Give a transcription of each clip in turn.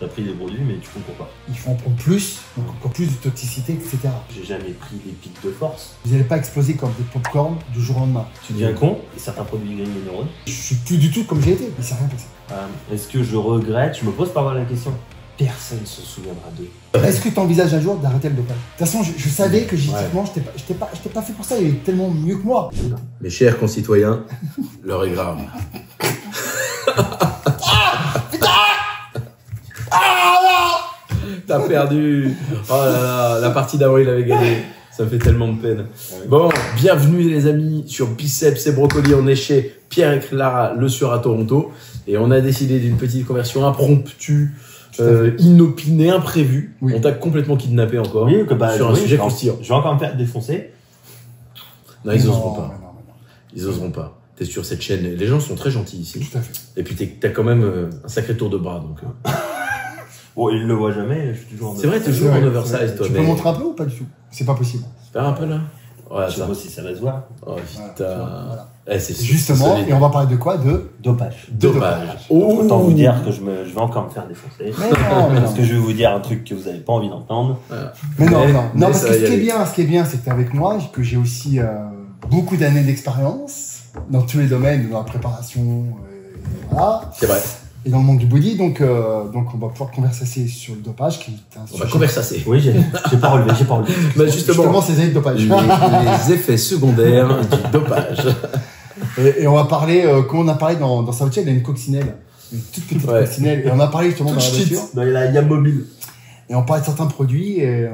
T'as pris des produits, mais tu concours pas. Il faut en prendre plus, donc encore plus de toxicité, etc. J'ai jamais pris des pics de force. Vous n'allez pas exploser comme des pop-corn du jour au lendemain. Tu deviens con, et certains produits gagnent les neurones. Je suis plus du tout comme j'ai été, mais c'est rien passé. Est-ce que je regrette? Je me pose pas mal la question. Personne ne se souviendra d'eux. Est-ce que tu envisages un jour d'arrêter le dopage? De toute façon, je savais que génétiquement, je t'ai pas fait pour ça, il est tellement mieux que moi. Mes chers concitoyens, l'heure est grave. T'as perdu. Oh là là, la partie d'avant il avait gagné. Ça me fait tellement de peine. Bon, bienvenue les amis sur Biceps et Brocoli. On est chez Pierre et Clara Le Sueur à Toronto. Et on a décidé d'une petite conversion impromptue, inopinée, imprévue. Oui. On t'a complètement kidnappé encore Oui, que bah, sur un oui, sujet croustillant. Je vais encore me faire défoncer. Non, ils oseront pas. Non. Ils oseront pas. T'es sur cette chaîne. Les gens sont très gentils ici. Tout à fait. Et puis t'as quand même un sacré tour de bras. Donc, Bon, ils le voient jamais, je suis toujours en c'est vrai, C'est toujours en vrai, oversize, c'est vrai. toi. Tu peux montrer un peu ou pas du tout? C'est pas possible. Faire un peu là. Voilà, Je sais ça. pas si ça va se voir. Oh putain. Voilà. Eh, c'est Justement, solide. et on va parler de quoi? De Dopage. Dommage. Donc, autant vous dire que je vais encore me faire défoncer. Mais non, Parce que je vais vous dire un truc que vous avez pas envie d'entendre. Mais non, Mais parce ça que va ce y qui aller. est bien, c'est que t'es avec moi, que j'ai aussi beaucoup d'années d'expérience dans tous les domaines, dans la préparation, voilà, C'est vrai. et dans le monde du body. Donc on va pouvoir converser sur le dopage, qui est un On va sujet. converser. Oui, j'ai pas relevé, j'ai pas relevé. Bah, Justement, ces années de dopage. les effets secondaires du dopage. Et on va parler, comme on a parlé dans sa voiture, il a une coccinelle, une toute petite Ouais. coccinelle, et on a parlé justement dans la voiture. Dans la YAM mobile. Et on parlait de certains produits, et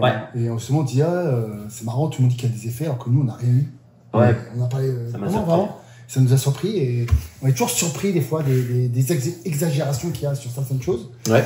on se dit, c'est marrant, tout le monde dit qu'il y a des effets, alors que nous, on n'a rien eu. Ouais. On a parlé, Ça m'a vraiment, surpris. vraiment, ça nous a surpris, et on est toujours surpris des fois des exagérations qu'il y a sur certaines choses. Ouais.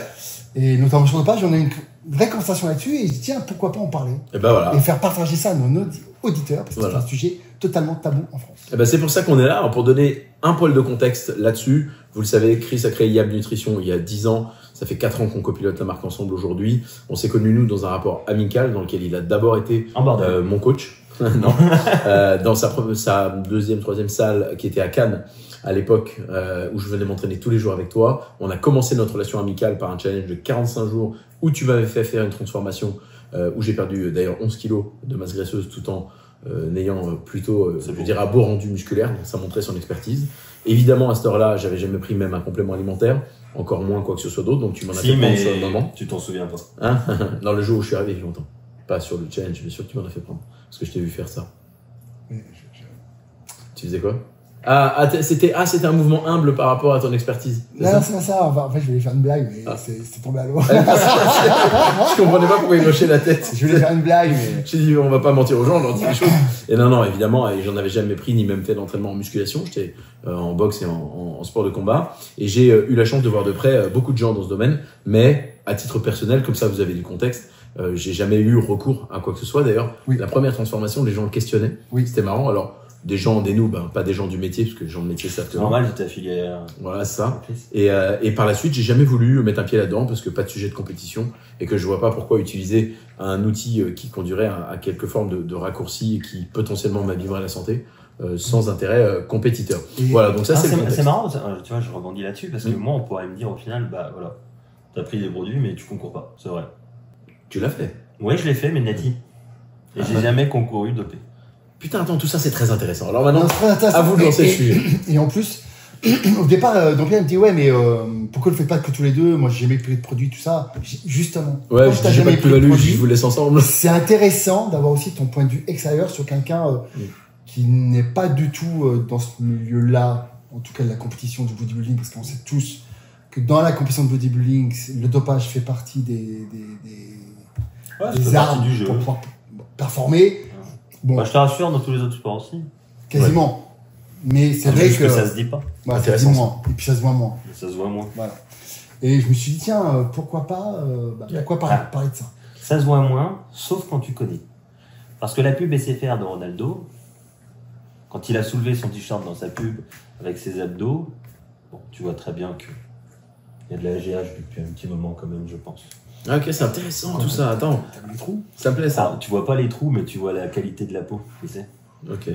Et notamment sur le page, on a eu une vraie conversation là-dessus, et je dis, tiens, pourquoi pas en parler? Et ben voilà. Et faire partager ça à nos auditeurs, parce que Voilà. c'est un sujet totalement tabou en France. Et ben c'est pour ça qu'on est là, pour donner un poil de contexte là-dessus. Vous le savez, Chris a créé Yab Nutrition il y a 10 ans. Ça fait 4 ans qu'on copilote la marque ensemble aujourd'hui. On s'est connus, nous, dans un rapport amical dans lequel il a d'abord été En bordel. mon coach. Non. Dans sa deuxième, troisième salle qui était à Cannes à l'époque où je venais m'entraîner tous les jours avec toi. On a commencé notre relation amicale par un challenge de 45 jours où tu m'avais fait faire une transformation où j'ai perdu d'ailleurs 11 kilos de masse graisseuse tout en n'ayant plutôt, je veux dire, un beau rendu musculaire. Donc ça montrait son expertise. Évidemment, à cette heure-là, j'avais jamais pris même un complément alimentaire, encore moins quoi que ce soit d'autre. Donc tu m'en as Si, fait prendre mais sur le moment. tu t'en souviens pas. Hein dans le jour où je suis arrivé, il y a longtemps. Pas sur le challenge, mais sûr que tu m'en as fait prendre. Parce que je t'ai vu faire ça. Mais Tu faisais quoi? C'était un mouvement humble par rapport à ton expertise. c'est non, ça c'est pas ça. En fait, je voulais faire une blague, mais c'est tombé à l'eau. Je comprenais pas pourquoi il hochait la tête. Je voulais faire une blague, mais J'ai dit, on va pas mentir aux gens, on leur dit les choses. Et non, évidemment, et j'en avais jamais pris ni même fait d'entraînement en musculation. J'étais en boxe et en sport de combat. Et j'ai eu la chance de voir de près beaucoup de gens dans ce domaine. Mais à titre personnel, comme ça vous avez du contexte, j'ai jamais eu recours à quoi que ce soit. D'ailleurs, Oui. la première transformation, les gens le questionnaient. Oui. C'était marrant. Alors, des gens, des nous, pas des gens du métier, parce que les gens de métier savent que C'est non. normal, j'étais affilié à Voilà, c'est ça. Et par la suite, j'ai jamais voulu mettre un pied là-dedans parce que pas de sujet de compétition et que je vois pas pourquoi utiliser un outil qui conduirait à quelque forme de raccourci et qui potentiellement m'abîmerait la santé sans intérêt compétiteur. Et- Voilà, donc ça c'est le c'est contexte. marrant, tu vois, je rebondis là-dessus parce que Mm. moi, on pourrait me dire au final, bah voilà, t'as pris des produits, mais tu concours pas. C'est vrai. Tu l'as fait. Oui, je l'ai fait, mais nati. Et j'ai jamais concouru dopé. Putain, attends, tout ça c'est très intéressant. Alors maintenant, non, c'est pas intéressant. à vous de lancer le sujet. Et en plus, au départ, donc là, il me dit, ouais, mais pourquoi le faites pas que tous les deux? Moi, j'ai jamais pris de produits, tout ça. Justement. Ouais, Quand t'as j'ai pas de pris plus-value, produit, je vous laisse ensemble. c'est intéressant d'avoir aussi ton point de vue extérieur sur quelqu'un qui n'est pas du tout dans ce milieu-là, en tout cas de la compétition du bodybuilding, parce qu'on sait tous que dans la compétition de bodybuilding, le dopage fait partie des armes du jeu. pour pouvoir performer. Bon, Bah, je te rassure, dans tous les autres sports aussi. quasiment. Mais c'est vrai Juste que, que ça se dit pas. ouais, ça se dit Intéressant, moins. Et puis ça se voit moins. Mais ça se voit moins. Voilà. Et je me suis dit, tiens, pourquoi pas parler de ça. Ça se voit moins, sauf quand tu connais. Parce que la pub SFR de Ronaldo, quand il a soulevé son t-shirt dans sa pub avec ses abdos, bon, tu vois très bien qu'il y a de la GH depuis un petit moment quand même, je pense. Ah, ok, c'est intéressant tout ça. Attends, T'as vu les trous? ça me plaît ça. Tu vois pas les trous, mais tu vois la qualité de la peau, tu sais. Ok.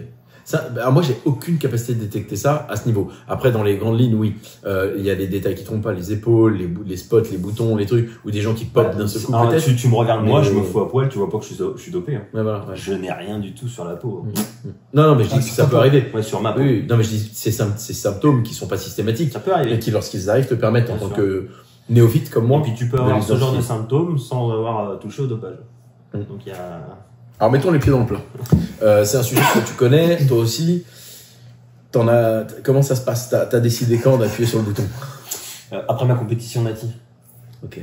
Ça, alors moi, j'ai aucune capacité de détecter ça à ce niveau. Après, dans les grandes lignes, oui, il y a des détails qui trompent pas, les épaules, les spots, les boutons, les trucs, ou des gens qui popent d'un seul coup. Alors, peut-être. tu me regardes, moi, Mais- je me fous à poil, tu vois pas que je suis dopé. Hein. Ouais, voilà, ouais. Je n'ai rien du tout sur la peau. Non, mais je dis Ah, que sur ça ta peut peau. arriver. Ouais, sur ma peau. Oui, non, mais je dis ces symptômes qui sont pas systématiques Ça peut et arriver. qui, lorsqu'ils arrivent, te permettent Bien en tant sûr. que néophyte comme moi. Et puis tu peux de avoir les ce genre de identifier. symptômes sans avoir touché au dopage. Mm. Donc il y a. Alors mettons les pieds dans le plat. C'est un sujet que tu connais, toi aussi. Comment ça se passe? T'as décidé quand d'appuyer sur le bouton? Après ma compétition Nati, Ok.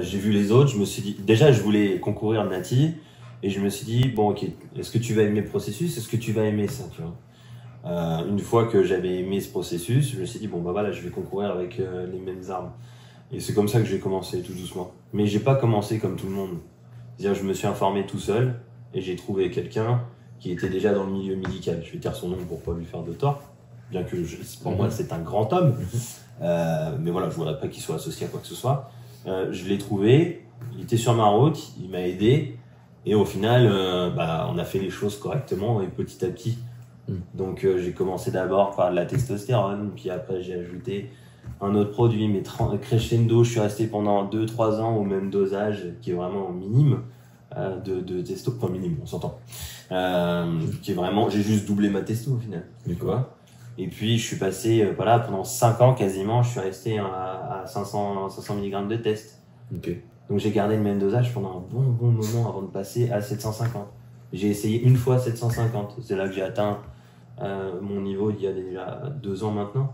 j'ai vu les autres, je me suis dit. Déjà, je voulais concourir à Nati et je me suis dit, bon, ok, est-ce que tu vas aimer le processus? Est-ce que tu vas aimer ça, tu vois? Une fois que j'avais aimé ce processus, je me suis dit, bon, bah voilà, je vais concourir avec les mêmes armes. Et c'est comme ça que j'ai commencé tout doucement. Mais j'ai pas commencé comme tout le monde. C'est-à-dire, je me suis informé tout seul et j'ai trouvé quelqu'un qui était déjà dans le milieu médical. Je vais taire son nom pour pas lui faire de tort, bien que pour moi c'est un grand homme. Mais voilà, je voudrais pas qu'il soit associé à quoi que ce soit. Je l'ai trouvé, il était sur ma route, il m'a aidé et au final, on a fait les choses correctement et petit à petit. Donc j'ai commencé d'abord par de la testostérone, puis après j'ai ajouté un autre produit, mais crescendo, je suis resté pendant 2-3 ans au même dosage qui est vraiment minime. De testo, enfin minimum, on s'entend. Qui est vraiment, j'ai juste doublé ma testo au final. Tu vois. Et puis je suis passé, voilà, pendant 5 ans quasiment, je suis resté à 500 mg de test. Ok. Donc j'ai gardé le même dosage pendant un bon moment avant de passer à 750. J'ai essayé une fois 750. C'est là que j'ai atteint mon niveau il y a déjà 2 ans maintenant.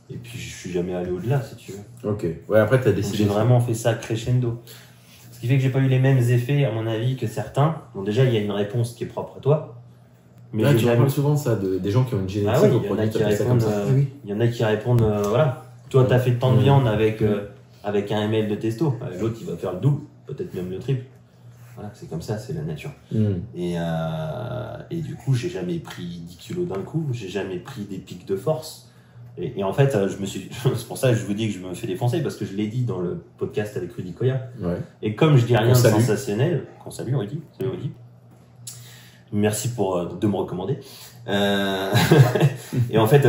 Et puis je suis jamais allé au-delà, si tu veux. Ok. Ouais, après t'as Donc décidé. j'ai vraiment fait ça crescendo. Ce qui fait que j'ai pas eu les mêmes effets, à mon avis, que certains. Bon, déjà, il y a une réponse qui est propre à toi. Mais Là, j'ai tu jamais... parles souvent de ça, des gens qui ont une génétique Ah oui, au il y en a produit, qui t'appelles ça comme répondent, ça. Oui. il y en a qui répondent, voilà. Toi, t'as fait tant de viande avec un ml de testo. L'autre, il va faire le double, peut-être même le triple. Voilà, c'est comme ça, c'est la nature. Et du coup, j'ai jamais pris 10 kilos d'un coup, j'ai jamais pris des pics de force. Et en fait, c'est pour ça que je vous dis que je me fais défoncer, parce que je l'ai dit dans le podcast avec Rudy Koya. Ouais. Et comme je dis rien de Qu'on salue. sensationnel, qu'on salue Rudy, salut Rudy. Merci de me recommander. Et en fait,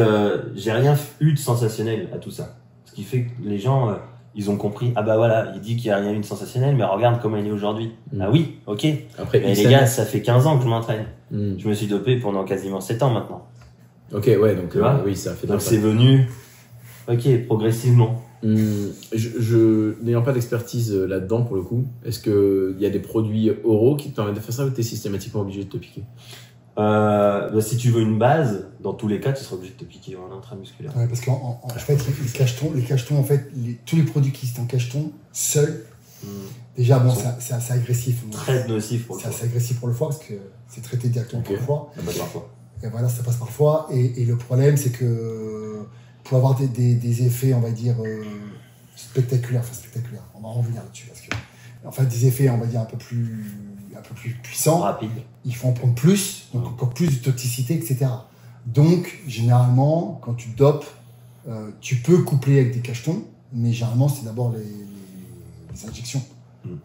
j'ai rien eu de sensationnel à tout ça. Ce qui fait que les gens, ils ont compris, ah bah voilà, il dit qu'il n'y a rien eu de sensationnel, mais regarde comment il est aujourd'hui. Ah oui, ok. Après, Mais les gars, ça fait 15 ans que je m'entraîne. Je me suis dopé pendant quasiment 7 ans maintenant. Ok, ouais, donc Tu vois oui, ça fait Donc d'impact. c'est venu, ok, progressivement. N'ayant pas d'expertise là-dedans pour le coup, est-ce qu'il y a des produits oraux qui te permettent de faire ça ou t'es systématiquement obligé de te piquer? Si tu veux une base, dans tous les cas, tu seras obligé de te piquer en intramusculaire. Ouais, parce qu'en fait, les cachetons, en fait, tous les produits qui sont en cacheton, seuls, déjà, bon, c'est assez agressif. Très nocif pour le C'est corps. assez agressif pour le foie, parce que c'est traité directement par le foie. Ça passe parfois. Et voilà, ça passe parfois. Et le problème, c'est que pour avoir des effets, on va dire, spectaculaires, on va en revenir là-dessus, parce que, en fait, des effets, on va dire, un peu plus puissants, Rapide. il faut en prendre plus, donc encore plus de toxicité, etc. Donc, généralement, quand tu dopes, tu peux coupler avec des cachetons, mais généralement, c'est d'abord les injections.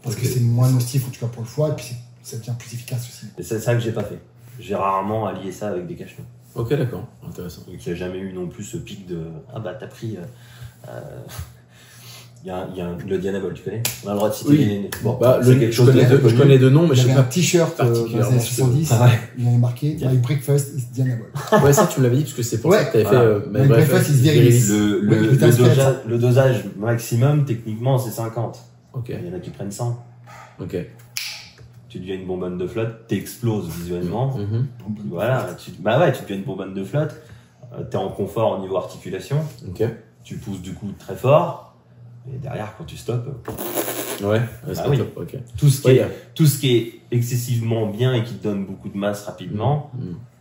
Parce que c'est moins nocif, en tout cas pour le foie, et puis ça devient plus efficace aussi. Et c'est ça que j'ai pas fait. J'ai rarement allié ça avec des cachetons. Ok, d'accord, intéressant. Donc il n'y a jamais eu non plus ce pic de ah bah t'as pris. Il y a le Dianabol, tu connais? On a le droit de citer Oui. les. Bon, Bah, c'est quelque chose de je connu. connais deux noms, mais Il je y sais avait un pas. t-shirt dans les particulièrement années ce que- 70, Ah ouais. il y avait marqué Bien. My breakfast is Dianabol. Ouais, ça, tu me l'avais dit, parce que c'est pour Ouais. ça que t'avais Voilà. fait. My breakfast is very Virilis. Le dosage maximum, techniquement, c'est 50. Ok, Il y en a qui prennent 100. ok. Tu deviens une bonbonne de flotte, t'exploses visuellement. Mhm. Voilà, tu deviens une bonbonne de flotte. T'es en confort au niveau articulation. Ok. Tu pousses du coup très fort. Et derrière, quand tu stoppes, Ouais, c'est oui. top, ok. tout ce qui Ouais, est, tout ce qui est excessivement bien et qui te donne beaucoup de masse rapidement,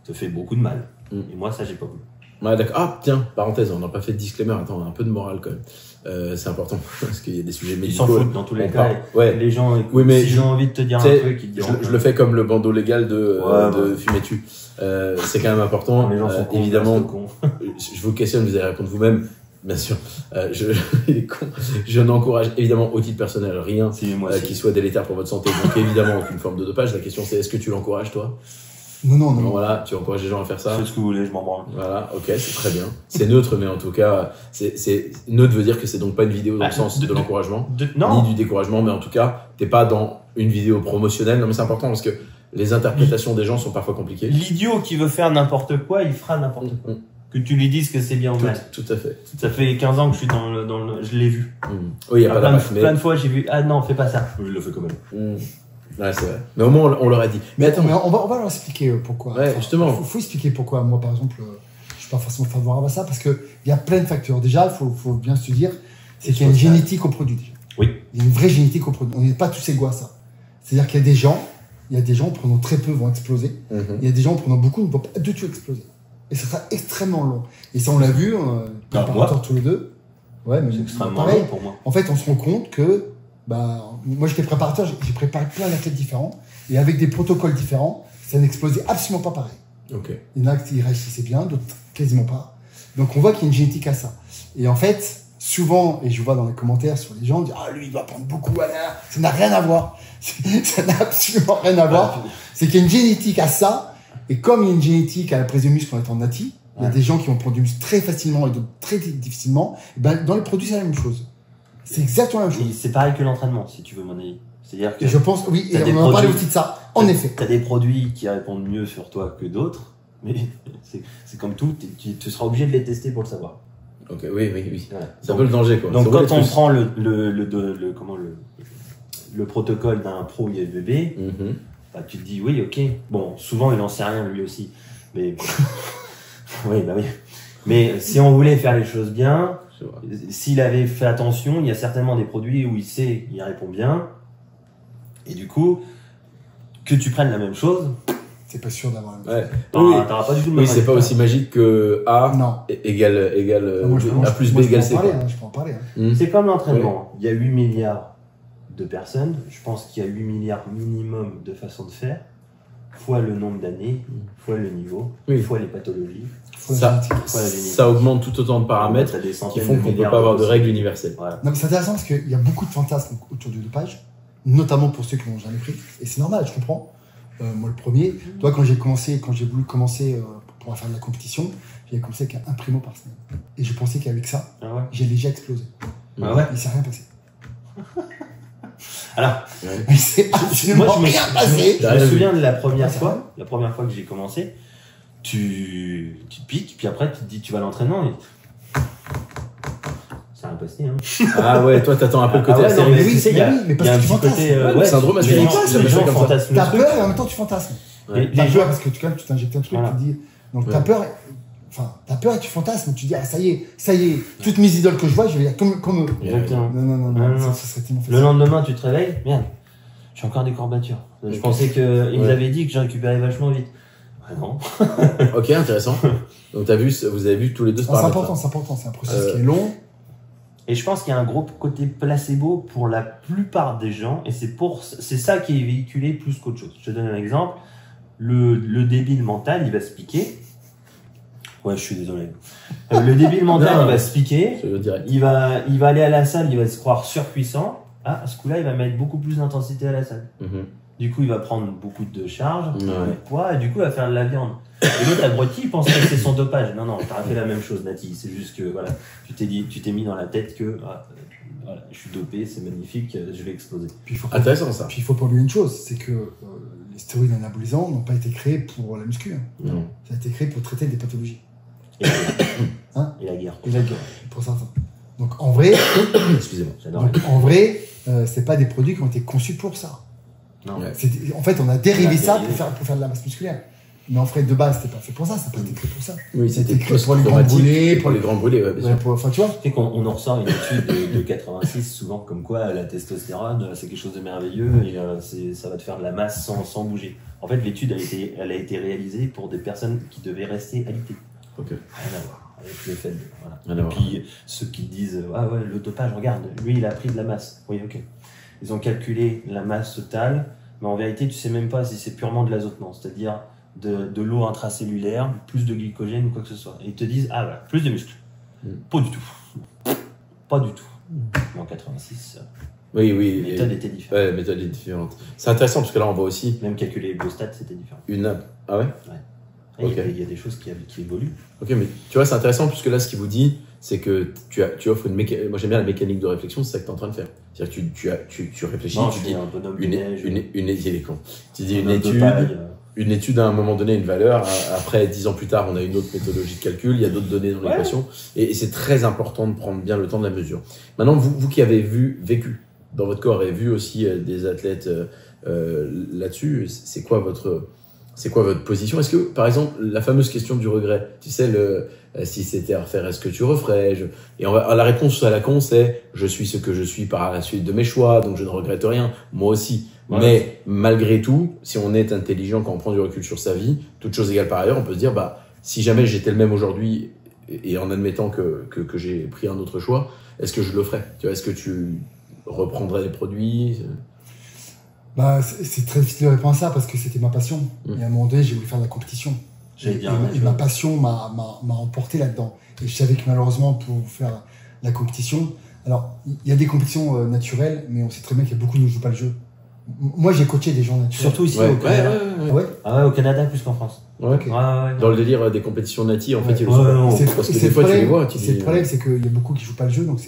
te fait beaucoup de mal. Et moi, ça, j'ai pas voulu. Ouais, d'accord. Ah, tiens, parenthèse, on n'a pas fait de disclaimer. Attends, un peu de morale quand même. C'est important, parce qu'il y a des sujets Ils médicaux. s'en foutent dans tous les On cas. parle. Ouais. Les gens, écoute, Oui, mais si j'ai envie de te dire un tu sais, truc, ils te diront. Je le fais comme le bandeau légal de Ouais. fumer dessus. C'est quand même important. Les gens sont cons, évidemment, restent cons. je vous questionne, vous allez répondre vous-même. Bien sûr, il est con. Je n'encourage évidemment au titre personnel rien Si, moi aussi. qui soit délétère pour votre santé. Donc évidemment aucune forme de dopage. La question c'est est-ce que tu l'encourages toi? Non. Voilà, tu encourages les gens à faire ça. Faites ce que vous voulez, je m'en branle. Voilà, ok, c'est très bien. C'est neutre, mais en tout cas, neutre veut dire que c'est donc pas une vidéo dans le sens de l'encouragement, Non. ni du découragement, mais en tout cas, t'es pas dans une vidéo promotionnelle. Non, mais c'est important parce que les interprétations des gens sont parfois compliquées. L'idiot qui veut faire n'importe quoi, il fera n'importe quoi. Que tu lui dises que c'est bien ou mal. Tout à fait. Ça fait 15 ans que je suis dans le je l'ai vu. Oui, il y a pas d'impact, plein de fois, j'ai vu, ah non, fais pas ça. Je le fais quand même. Ouais, c'est vrai. Mais au moins, on leur a dit. Mais attends, on va leur expliquer pourquoi. Ouais, justement. Faut expliquer pourquoi. Moi, par exemple, je suis pas forcément favorable à ça parce que il y a plein de facteurs. Déjà, faut bien se dire, c'est qu'il y a une génétique au produit. Déjà. Oui. Il y a une vraie génétique au produit. On n'est pas tous égaux à ça. C'est-à-dire qu'il y a des gens, en prenant très peu, vont exploser. Il y a des gens, en prenant beaucoup, ne vont pas du tout exploser. Et ça sera extrêmement long. Et ça, on l'a vu, préparateur tous les deux. Ouais, mais C'est extrêmement pareil. long pour moi. En fait, on se rend compte que, moi j'étais préparateur, j'ai préparé plein d'athlètes différents, et avec des protocoles différents, ça n'explosait absolument pas pareil. Ok. Il y en a qui réussissaient bien, d'autres quasiment pas. Donc on voit qu'il y a une génétique à ça. Et en fait, souvent, et je vois dans les commentaires sur les gens, dire ah lui il doit prendre beaucoup, ça n'a rien à voir. Ça n'a absolument rien à voir. C'est qu'il y a une génétique à ça, et comme il y a une génétique à la prise de muscle en étant nati, il y a des gens qui vont prendre du muscle très facilement et d'autres très difficilement. Et dans les produits c'est la même chose. C'est exactement la même chose. C'est pareil que l'entraînement, si tu veux mon avis. C'est-à-dire que Et je pense, oui, et t'as des on en parlait produits- aussi de ça, en effet. t'as des produits qui répondent mieux sur toi que d'autres, mais c'est comme tout, tu seras obligé de les tester pour le savoir. Ok, oui. Voilà. C'est un peu le danger, quoi. Donc C'est quand vrai, on plus. prend le protocole d'un pro IFBB, tu te dis oui, ok. Bon, souvent il en sait rien lui aussi, mais oui. Mais si on voulait faire les choses bien, Je vois. s'il avait fait attention, il y a certainement des produits où il sait, il répond bien, et du coup, que tu prennes la même chose, C'est pas sûr d'avoir la même Ouais. t'auras pas du tout le même Oui, c'est pas résultat. aussi magique que A chose. Non. égale Moi, A plus B moi, je peux égale en C. parler, quoi. je peux en parler. C'est comme l'entraînement. Il y a 8 milliards de personnes. Je pense qu'il y a 8 milliards minimum de façons de faire, fois le nombre d'années, fois le niveau, Oui. fois les pathologies. Faut la Ça, génétique. Fois la génétique. ça augmente tout autant de paramètres T'as des qui centaines font de qu'on peut milliards pas avoir de règles possibilités. universelles. Voilà. Non, mais c'est intéressant parce qu'il y a beaucoup de fantasmes autour du dopage, notamment pour ceux qui n'ont jamais pris. Et c'est normal, je comprends. Moi, le premier, toi, quand j'ai voulu commencer pour faire de la compétition, j'ai commencé avec un primo par semaine. Et je pensais qu'avec ça, Ah ouais. j'ai déjà explosé. Ah ouais. Il s'est rien passé. Alors, Il s'est absolument moi, rien passé. je me souviens de la Ah, première c'est fois que j'ai commencé, tu piques, puis après tu te dis tu vas à l'entraînement et ça n'a pas passé, hein. Ah ouais, toi t'attends un peu le côté Ah ouais, non, mais astérix. tu sais, il y a, oui, mais il parce y a que un tu petit fantasmes. côté, Ouais, le syndrome les astérix, gens- j'appelle les ça gens comme ça. fantasment T'as le truc. peur et en même temps tu fantasmes. Les T'as gens- peur parce que quand même tu t'injectes un truc, Voilà. tu dis. Donc Ouais. t'as peur. Enfin, t'as peur et tu fantasmes. Tu dis, ah, ça y est, toutes mes idoles que je vois, je vais dire comme eux. Exactement. Non, Non. ça serait tellement Le facile. lendemain, tu te réveilles, merde, j'ai encore des courbatures. Je Ok. pensais qu'ils Ouais. m'avaient dit que j'ai récupéré vachement vite. Ah non. Ok, intéressant. Donc vous avez vu tous les deux ce Non, c'est paramètre. important, c'est un processus qui est long. Et je pense qu'il y a un gros côté placebo pour la plupart des gens, et c'est ça qui est véhiculé plus qu'autre chose. Je te donne un exemple. Le débile mental, il va se piquer. Ouais, je suis désolé. Le débile mental, Non. il va se piquer. Je le dirais. Il va aller à la salle, il va se croire surpuissant. Ah, à ce coup-là, il va mettre beaucoup plus d'intensité à la salle. Du coup, il va prendre beaucoup de charge, Ouais. de poids, et du coup, il va faire de la viande. Et l'autre abruti, il pense que c'est son dopage. Non, non, t'as fait la même chose, Nati. C'est juste que, voilà, tu t'es mis dans la tête que, voilà, je suis dopé, c'est magnifique, je vais exploser. Puis Intéressant ça. il faut pas oublier une chose, c'est que les stéroïdes anabolisants n'ont pas été créés pour la muscu. Hein. Non. Ça a été créé pour traiter des pathologies. Et la guerre. Hein Et la guerre. Et la guerre, pour certains. Donc en vrai, Excusez-moi. J'adore. c'est pas des produits qui ont été conçus pour ça. Non. Ouais. En fait, on a dérivé On a ça dérivé. pour faire de la masse musculaire. Mais en vrai, de base, c'était pas fait pour ça, ça n'a pas été créé pour ça. Oui, C'était c'était créé pour les grands post-traumatique, brûlés, pour les grands brûlés, ouais, bien sûr. Enfin, tu vois. Tu sais qu'on en ressort une étude de 86, souvent comme quoi la testostérone, c'est quelque chose de merveilleux et ça va te faire de la masse sans bouger. En fait, l'étude elle a été réalisée pour des personnes qui devaient rester alitées. Ok. Rien à voir avec le fait de, voilà. Rien à Et voir. puis ceux qui disent ah ouais le dopage, regarde, lui il a pris de la masse. Oui, ok. Ils ont calculé la masse totale, mais en vérité tu sais même pas si c'est purement de l'azotement, c'est-à-dire de l'eau intracellulaire, plus de glycogène ou quoi que ce soit. Et ils te disent ah voilà, plus de muscles. Pas du tout. Pas du tout. En 86. Oui, La oui. méthode était différente. Ouais, la méthode est différente. C'est intéressant parce que là, on voit aussi Même calculer les biostats, c'était différent. une app. Ah ouais? Il Ok. y a des choses qui évoluent. Ok, mais tu vois, c'est intéressant puisque là, ce qu'il vous dit, c'est que tu offres une mécanique. Moi, j'aime bien la mécanique de réflexion, c'est ça que tu es en train de faire. C'est-à-dire que tu réfléchis, Non, tu je dis suis un bonhomme de une, neige. il est con. Tu dis un une homme de étude, paille, une étude à un moment donné, une valeur. Après, 10 ans plus tard, on a une autre méthodologie de calcul, il y a d'autres données dans l'équation. Et c'est très important de prendre bien le temps de la mesure. Maintenant, vous qui avez vécu dans votre corps et vu aussi des athlètes là-dessus, c'est quoi votre position? Est-ce que, par exemple, la fameuse question du regret, tu sais, si c'était à refaire, est-ce que tu referais? La réponse à la con, c'est je suis ce que je suis par la suite de mes choix, donc je ne regrette rien. Moi aussi. Ouais. Mais malgré tout, si on est intelligent, quand on prend du recul sur sa vie, toute chose égale par ailleurs, on peut se dire, si jamais j'étais le même aujourd'hui et en admettant que j'ai pris un autre choix, est-ce que je le ferais? Tu vois, est-ce que tu reprendrais les produits? C'est très difficile de répondre à ça parce que c'était ma passion. Et à un moment donné, j'ai voulu faire de la compétition. J'allais dire, Et ma passion m'a emporté là-dedans. Et je savais que malheureusement, pour faire la compétition, alors il y a des compétitions naturelles, mais on sait très bien qu'il y a beaucoup qui ne jouent pas le jeu. Moi, j'ai coaché des gens naturels. Surtout ici au Canada. Ouais. Ah ouais, au Canada plus qu'en France. Ouais. Ok. Ouais. Dans le délire des compétitions natives, en fait, Ouais. ils le sont pas. Ouais, ouais. Parce que des fois, tu les vois, tu C'est dis. le problème, c'est qu'il y a beaucoup qui jouent pas le jeu. Donc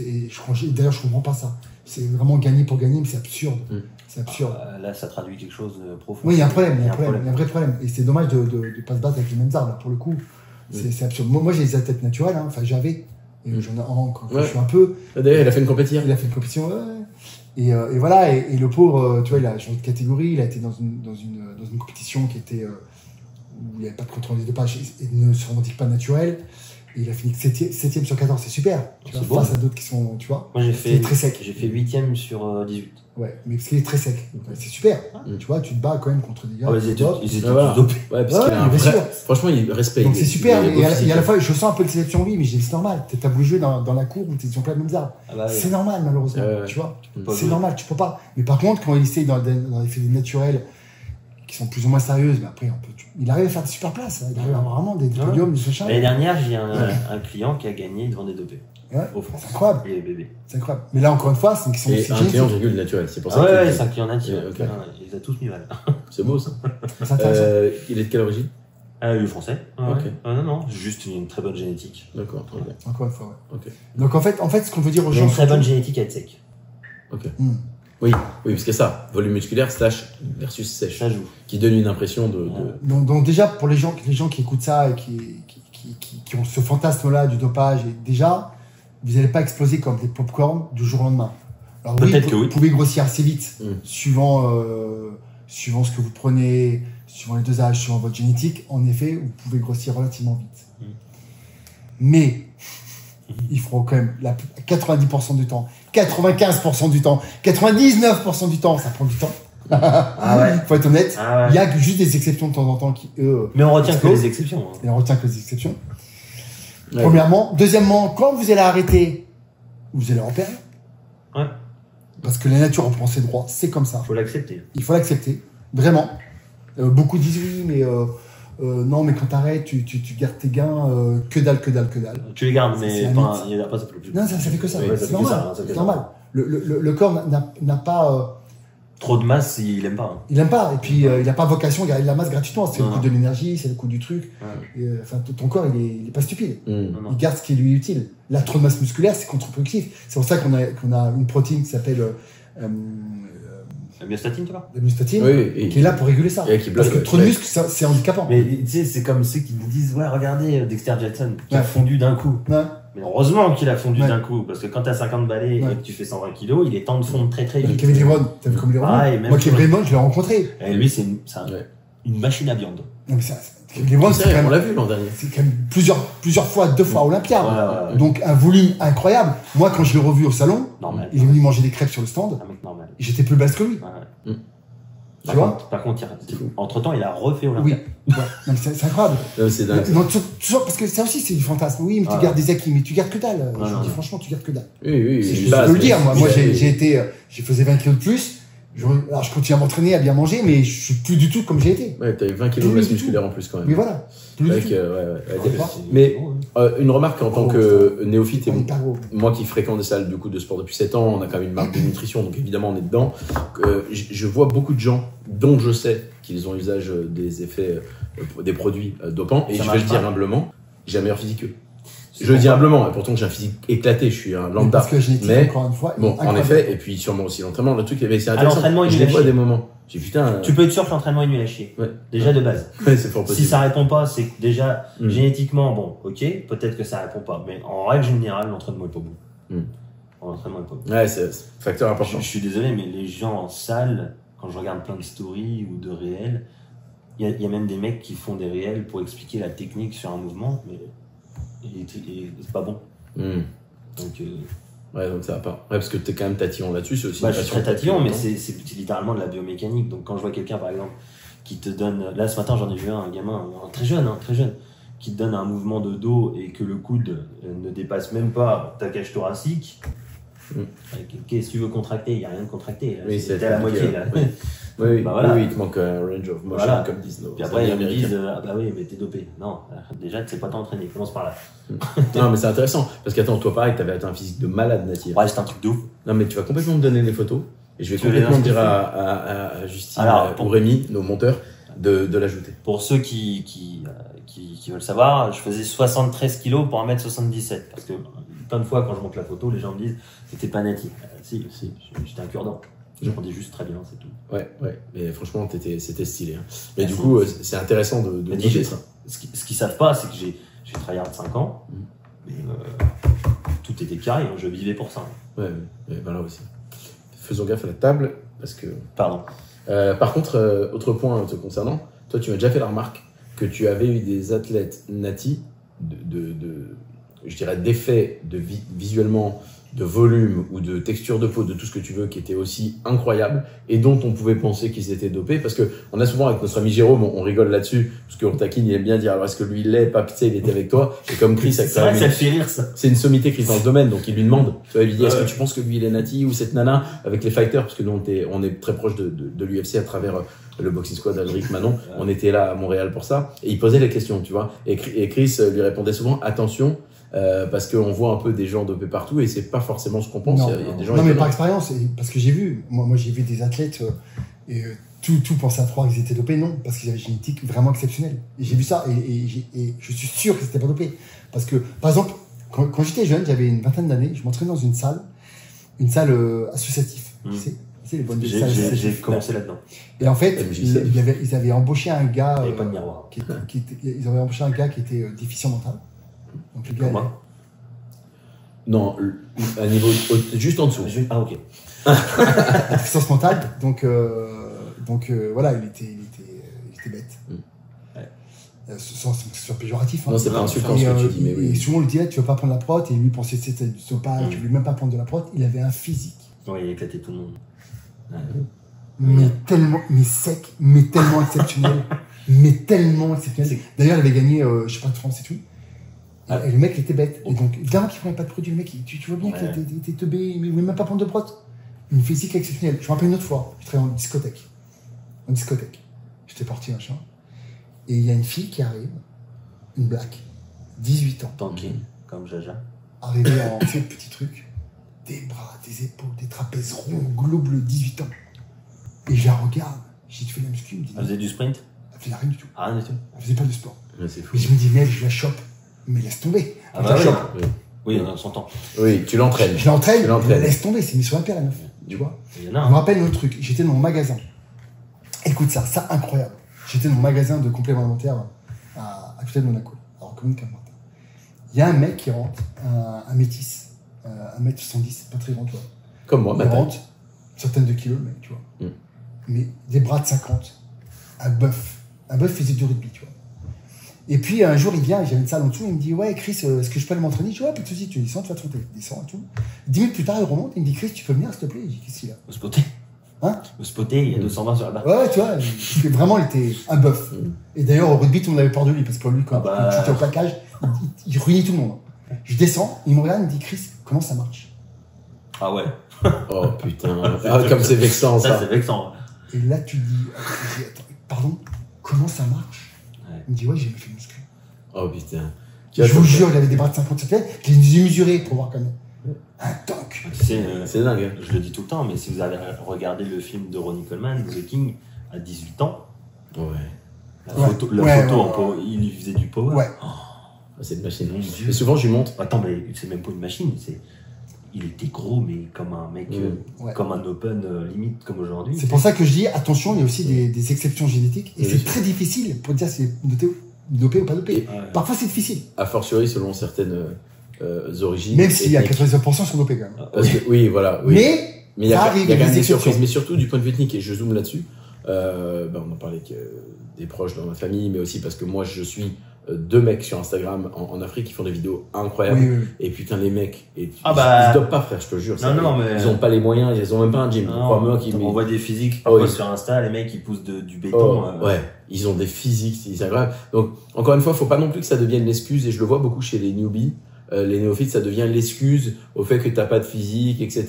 d'ailleurs, je comprends pas ça. C'est vraiment gagner pour gagner, mais c'est absurde. C'est absurde. Là, ça traduit quelque chose de profond. Oui, il y a un problème, il y a un un vrai problème. Et c'est dommage de pas se battre avec les mêmes armes, là, pour le coup. C'est absurde. Moi, j'ai des athlètes naturels, hein. Enfin, j'avais. Et j'en ai encore, je suis un peu. D'ailleurs, il a fait une compétition. Il a fait une compétition, ouais. Et voilà, et le pauvre, tu vois, il a changé de catégorie, il a été dans une compétition qui était, où il n'y avait pas de contrôle des dopages et ne se revendique pas naturel. Et il a fini 7e sur 14, c'est super. Tu C'est vois, beau. face à d'autres qui sont, tu vois. Moi, j'ai fait très sec. J'ai fait 8e sur 18. Ouais, mais parce qu'il est très sec. C'est super. Tu vois, tu te bats quand même contre des gars. Ah, ils étaient Hop. tous Voilà. dopés. Ouais, parce Ouais, qu'il a un bien vrai. sûr. Franchement, il respecte. Donc c'est super. Il est beau Et à physique. la fois, je sens un peu de sélection, oui, mais c'est normal. T'as voulu jouer dans la cour où ils ont pas les mêmes armes. Ah bah oui. C'est normal, malheureusement. Ouais. Tu vois. Pas C'est jouer. normal, tu peux pas. Mais par contre, quand il essaye dans les fédés naturels qui sont plus ou moins sérieuses, mais après, il arrive à faire des super places. Hein. Il arrive à avoir vraiment des podiums, des machins. L'année dernière, j'ai un client qui a gagné devant des dopés. Ouais, Au France. c'est incroyable. Et les bébés. C'est incroyable. Mais là, encore une fois, c'est une question de Et un client virgule naturel. C'est pour ça Ah que ouais, c'est un client natif. Ok. Il les a tous mis mal. c'est beau ça. C'est intéressant. Il est de quelle origine? Le français. Ah, Ok. ouais. Ah, non, juste une très bonne génétique. D'accord, très bien. Encore une fois, ouais. Ok. Donc en fait, ce qu'on veut dire aux J'ai gens. une très bonne génétique à être sec. Oui, parce que ça, volume musculaire / versus sèche, Ça joue. qui donne une impression de. Donc déjà, pour les gens qui écoutent ça et qui ont ce fantasme-là du dopage, et déjà, vous n'allez pas exploser comme des pop-corn du jour au lendemain. Alors Peut-être que oui. Vous pouvez grossir assez vite, Mm. suivant ce que vous prenez, suivant les dosages, suivant votre génétique. En effet, vous pouvez grossir relativement vite. Mm. Mais il faut quand même 90% du temps, 95% du temps, 99% du temps, ça prend du temps. Ah ouais. Faut être honnête. Ah ouais. Il y a juste des exceptions de temps en temps qui, eux, Mais on retient que explosent. les exceptions. hein. Et on retient que les exceptions. Ouais. Premièrement. Deuxièmement, quand vous allez arrêter, vous allez en perdre. Ouais. Parce que la nature reprend ses droits. C'est comme ça. Faut l'accepter. Il faut l'accepter. Vraiment. Beaucoup disent oui, mais non, mais quand t'arrêtes, tu gardes tes gains. Que dalle. Tu les gardes, C'est mais un pas, mythe. il y en a pas, ça fait plus. Non, ça fait que ça. Ouais, ça c'est fait que normal. ça, ça fait C'est ça. normal. Le corps n'a pas... Trop de masse, il aime pas. hein. il aime pas. Et puis, il n'a pas vocation à garder de la masse gratuitement. C'est le Non. coût de l'énergie, c'est le coût du truc. Ouais. Et, enfin, ton corps, il est pas stupide. Mm. Non, non. Il garde ce qui lui est utile. La trop de masse musculaire, c'est contre-productif. C'est pour ça qu'on a une protéine qui s'appelle La myostatine, tu vois. la myostatine, Oui, et qui est là pour réguler ça. et qui Parce bloque. que trop de muscles, c'est handicapant. Mais tu sais, c'est comme ceux qui nous disent, ouais, regardez Dexter Jackson, qui a Ouais. fondu d'un coup. Ouais. Mais heureusement qu'il a fondu Ouais. d'un coup, parce que quand t'as 50 balais Ouais. et que tu fais 120 kilos, il est temps de fondre très très vite. Kevin Lebron, t'as vu comme il est Ah, et Lebron même Moi, chose. Kevin Lebron, je l'ai rencontré. Et lui, c'est Ouais. une machine à viande. Non, mais Kevin Lebron, c'est C'est quand vrai, on même, l'a vu l'an dernier. c'est quand même plusieurs fois, 2 fois Olympia. Ouais. Donc, un volume incroyable. Moi, quand je l'ai revu au salon, Normal. il est venu manger des crêpes sur le stand. Un mec normal. Et j'étais plus basse que lui. Ouais. Tu vois Par contre, entre temps, il a refait Oui. Olympia. Ouais. Non, mais c'est incroyable. C'est dingue. Non, toujours, parce que ça aussi, c'est du fantasme. Oui, mais tu Ouais. gardes des acquis, mais tu gardes que dalle. Ouais, Je ouais. dis franchement, tu gardes que dalle. Oui, Je une base, peux le mais- dire, moi mais- j'ai faisais 20 kilos de plus. Alors je continue à m'entraîner, à bien manger, mais je suis plus du tout comme j'ai été. Ouais, t'as eu 20 kilos de Oui, masse du tout. musculaire en plus quand même. Mais voilà. Plus Avec, du tout. Mais une remarque en tant que néophyte et Hyper gros. moi qui fréquente des salles du coup de sport depuis 7 ans, on a quand même une marque de nutrition, donc évidemment on est dedans. Je vois beaucoup de gens dont je sais qu'ils ont usage des effets, des produits dopants, et Ça je vais marche le dire pas. humblement, j'ai un meilleur physique qu'eux. Je le dis humblement, et pourtant j'ai un physique éclaté, je suis un lambda. Parce que la génétique, Mais, encore une fois, est bon, en incroyable. effet, et puis sûrement aussi l'entraînement, le truc, mais c'est À intéressant. l'entraînement, il Je est les à vois à chier. des moments. J'ai putain. Tu peux être sûr que l'entraînement est nul à chier. Ouais. Déjà de base. Ouais, c'est fort possible. Si ça répond pas, c'est que déjà, Mm. génétiquement, bon, ok, peut-être que ça répond pas. Mais en règle générale, l'entraînement est pas bon. Mm. L'entraînement est pas bon. Ouais, c'est facteur important. Je suis désolé, mais les gens en salle, quand je regarde plein de stories ou de réels, il y a même des mecs qui font des réels pour expliquer la technique sur un mouvement, mais c'est pas bon. Hmm. Donc, Ouais, donc ça va pas. Ouais, parce que t'es quand même tatillon là-dessus, c'est aussi. bah, une je suis passion très tatillon, mais longtemps. c'est littéralement de la biomécanique. Donc, quand je vois quelqu'un, par exemple, qui te donne, là ce matin, j'en ai vu un gamin, très jeune, qui te donne un mouvement de dos et que le coude ne dépasse même pas ta cage thoracique. Mm. Qu'est-ce que tu veux contracter? Il n'y a rien de contracté. Oui, c'est T'es à la moitié là. Oui. Oui, Bah voilà. oui, il te manque un range of motion, Voilà. comme disent nos Puis après, amis ils me américains. disent ah bah oui, mais t'es dopé. Non, déjà, tu sais pas t'entraîner. Commence par là. Non, mais c'est intéressant. Parce qu'attends, toi, pareil, t'avais un physique de malade natif. Ouais, c'est un truc de ouf. Non, mais tu vas complètement me donner les photos. Et je vais Tu veux les complètement dire inscrire à Justine Alors, ou Rémi, nos monteurs, de l'ajouter. Pour ceux qui veulent savoir, je faisais 73 kilos pour 1m77. Parce que plein de fois, quand je montre la photo, les gens me disent c'était pas natif. Si, j'étais un cure-dent. Je rendais juste très bien, c'est tout. Ouais. Mais franchement, c'était stylé. Hein. Mais Merci. du coup, c'est intéressant de Mais noter ça. Ce qu'ils savent pas, c'est que j'ai travaillé 5 ans. Mais tout était carré, hein, je vivais pour ça. Ouais, voilà aussi. Faisons gaffe à la table, parce que. Pardon. Par contre, autre point te concernant, toi tu m'as déjà fait la remarque que tu avais eu des athlètes natis je dirais d'effets visuellement, de volume ou de texture de peau, de tout ce que tu veux, qui étaient aussi incroyables et dont on pouvait penser qu'ils étaient dopés, parce que on a souvent avec notre ami Jérôme, on rigole là-dessus, parce qu'on taquine, il aime bien dire alors est-ce que lui il l'est, pas, tu sais, il était avec toi, et comme Chris, C'est vrai que ça le fait rire, ça. c'est une sommité Chris dans le domaine, donc il lui demande, tu vois, il lui dit est-ce que tu penses que lui il est nati ou cette nana avec les fighters, parce que nous on est très proche de l'UFC à travers le boxing squad d'Alric Manon, on était là à Montréal pour ça, et il posait les questions, tu vois, et Chris lui répondait souvent attention, parce qu'on voit un peu des gens dopés partout et c'est pas forcément ce qu'on pense. Non, il y a des gens non mais étonnants. par expérience, parce que j'ai vu, moi j'ai vu des athlètes et tout pensait à croire qu'ils étaient dopés, non, parce qu'ils avaient une génétique vraiment exceptionnelle. Et j'ai vu ça et je suis sûr qu'ils n'étaient pas dopés. Parce que, par exemple, quand j'étais jeune, j'avais une vingtaine d'années, je m'entraînais dans une salle associative, tu sais, les bonnes salles J'ai associatives. commencé là-dedans. Et en fait, MJC. ils avaient embauché un gars, Il n'y avait pas de miroir. ils avaient embauché un gars qui était déficient mental. Donc le gars, Comme moi. Non, à niveau juste en dessous. Ah, ok. déficience mentale, donc voilà, il était bête. Sans que ce soit péjoratif. Hein. Non, c'est pas insultant Et, ce que tu dis, mais et oui. souvent on le disait, tu veux pas prendre la prot, et lui pensait que c'était du dopage, tu voulais même pas prendre de la prot, il avait un physique. Ouais, il a éclaté tout le monde. Ouais. Mais tellement, mais sec, mais tellement exceptionnel. Mais tellement exceptionnel. D'ailleurs, il avait gagné, je sais pas, de France et tout. Et le mec, il était bête. Et donc, évidemment qu'il prenait pas de produit. Le mec, tu vois bien qu'il était teubé, mais il voulait même pas prendre de prot. Une physique exceptionnelle. Je me rappelle une autre fois, je travaillais en discothèque. J'étais parti, machin. Et il y a une fille qui arrive, une black, 18 ans. Tanké, comme Jaja. Arrivée en petit truc, des bras, des épaules, des trapèzes ronds, globes, 18 ans. Et je la regarde, j'ai dit, tu fais de la muscu, elle me dit, Elle faisait du sprint? elle faisait rien du tout. Ah, rien du tout. Elle faisait pas de sport. Ouais, c'est fou. Et je me dis, merde, je la chope. Mais laisse tomber. Ah, Je bah la oui. chope. Oui, on s'entend. Oui, tu l'entraînes. Je l'entraîne, Tu l'entraînes. laisse tomber, c'est mis sur la paire, la meuf. Tu vois. Il y en a Je me un. rappelle un autre truc, j'étais dans mon magasin. Écoute ça incroyable. J'étais dans mon magasin de compléments alimentaires à côté de Monaco, alors commune Camartin. Il y a un mec qui rentre, un métis, 1m70, pas très grand, toi. Comme moi, Il maintenant. rentre, une centaine de kilos, le mec, tu vois. Mm. Mais des bras de 50, un bœuf faisait du rugby, tu vois. Et puis un jour, il vient, j'avais une salle en dessous, il me dit, ouais, Chris, est-ce que je peux aller m'entraîner? Je dis, ouais, pas de soucis, tu descends, tu vas te monter. Descends et tout. 10 minutes plus tard, il remonte, il me dit, Chris, tu peux venir, s'il te plaît? Je dis, qu'est-ce qu'il a? Au spoté. Hein? Au spoté, il y a 220 sur la barre. Ouais, tu vois, vraiment, il était un bœuf. Et d'ailleurs, au rugby, tout le monde avait peur de lui, parce que lui, quand Ah bah. il était au plaquage, il ruinait tout le monde. Je descends, il me regarde, il me dit, Chris, comment ça marche? Ah ouais. Oh putain. Ah, comme c'est vexant Ça, ça. c'est vexant. Et là, tu dis, attends, pardon, comment ça marche? Ouais. Il me dit, ouais, j'ai jamais fait de muscu. Oh putain. Je vous jure, il avait des bras de 50 cm, je les ai mesurés pour voir quand même. Un tank. Tu sais, C'est dingue. Hein. je le dis tout le temps, mais si vous avez regardé le film de Ronnie Coleman, The King, à 18 ans, Ouais. la Ouais. photo, Ouais. il lui faisait du power. Ouais. C'est une machine. Mon Dieu. Et souvent, je lui montre. Attends, mais c'est même pas une machine, il était gros, mais comme un mec, Ouais. comme un open limite comme aujourd'hui. C'est pour ça que je dis, attention, il y a aussi des exceptions génétiques. Et Oui, c'est oui. très difficile pour dire si c'est dopé ou pas dopé. Ouais. Parfois, c'est difficile. A fortiori, selon certaines origines. Même s'il y a ethniques. 99% sont dopés quand même. Parce que, oui, voilà. Oui. Mais il y a, ça arrive, il y a quand même des des exceptions. surprises. Mais surtout, du point de vue ethnique, et je zoome là-dessus, on en parlait avec des proches dans ma famille, mais aussi parce que moi, je suis 2 mecs sur Instagram en Afrique qui font des vidéos incroyables. Oui, oui, oui. Et putain, les mecs, ils bah. se dopent pas, frère, je te jure. Non, mais. Ils ont pas les moyens, ils ont même pas un gym. Crois-moi qu'ils on voit des physiques Oh, parfois oui. sur Insta, les mecs ils poussent du béton. Ouais, ils ont des physiques, c'est incroyable. Donc, encore une fois, faut pas non plus que ça devienne l'excuse, et je le vois beaucoup chez les newbies, les néophytes, ça devient l'excuse au fait que t'as pas de physique, etc.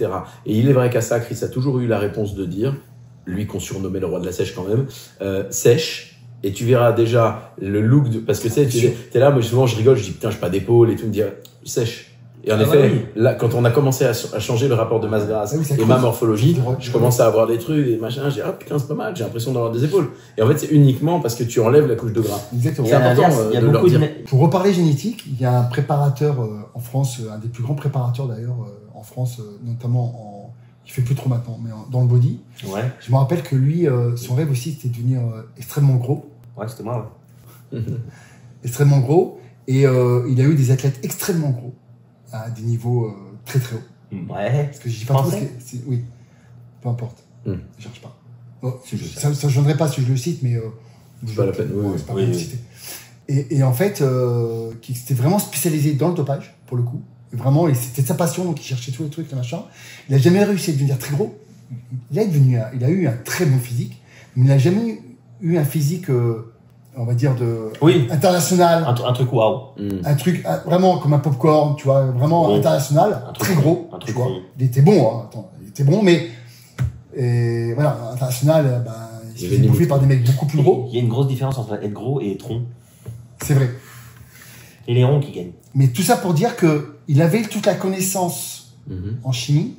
Et il est vrai qu'à ça, Chris a toujours eu la réponse de dire, lui qu'on surnommait le roi de la sèche quand même, sèche, et tu verras déjà le look de, parce que tu sais, t'es là, moi souvent je rigole, je dis putain, j'ai pas d'épaule et tout, me dire sèche. Et en effet, oui. là, quand on a commencé à changer le rapport de masse grasse Ah oui, ça et creuse. ma morphologie, Ouais. je commence à avoir des trucs et machin, j'ai ah putain, c'est pas mal, j'ai l'impression d'avoir des épaules. Et en fait, c'est uniquement parce que tu enlèves la couche de gras. Exactement. Et à important, l'inverse, il y a de leur beaucoup de. dire. Pour reparler génétique, il y a un préparateur en France, un des plus grands préparateurs d'ailleurs en France, notamment il fait plus trop maintenant, mais dans le body. Ouais, Je me rappelle que lui, son rêve aussi, c'était de devenir extrêmement gros. ouais, c'était moi, Extrêmement gros. Et il a eu des athlètes extrêmement gros, à des niveaux très très hauts. ouais. Ouais. Parce que je dis pas trop, Français oui, peu importe, Hmm. je cherche pas. Oh, Si, je sais. ça ne gênerait pas si je le cite, mais C'est pas la peine, oui, c'est pas oui, la peine de oui. citer. Et en fait, qui s'était vraiment spécialisé dans le dopage, pour le coup. Et vraiment, et c'était sa passion, donc il cherchait tous les trucs, les machins. Il a jamais réussi à devenir très gros. Il a eu un très bon physique, mais il n'a jamais eu un physique, on va dire, Oui, international. un truc waouh. Un truc vraiment comme un popcorn, tu vois, vraiment Oui. international, Un truc très rond, gros, un truc tu vois. rond. Il était bon, hein, attends, il était bon, mais et voilà, international, il se avait faisait une bouffer limite. par des mecs beaucoup plus gros, Il y a une grosse différence entre être gros et être rond. c'est vrai. Et les ronds qui gagnent. Mais tout ça pour dire que il avait toute la connaissance Mhm. en chimie,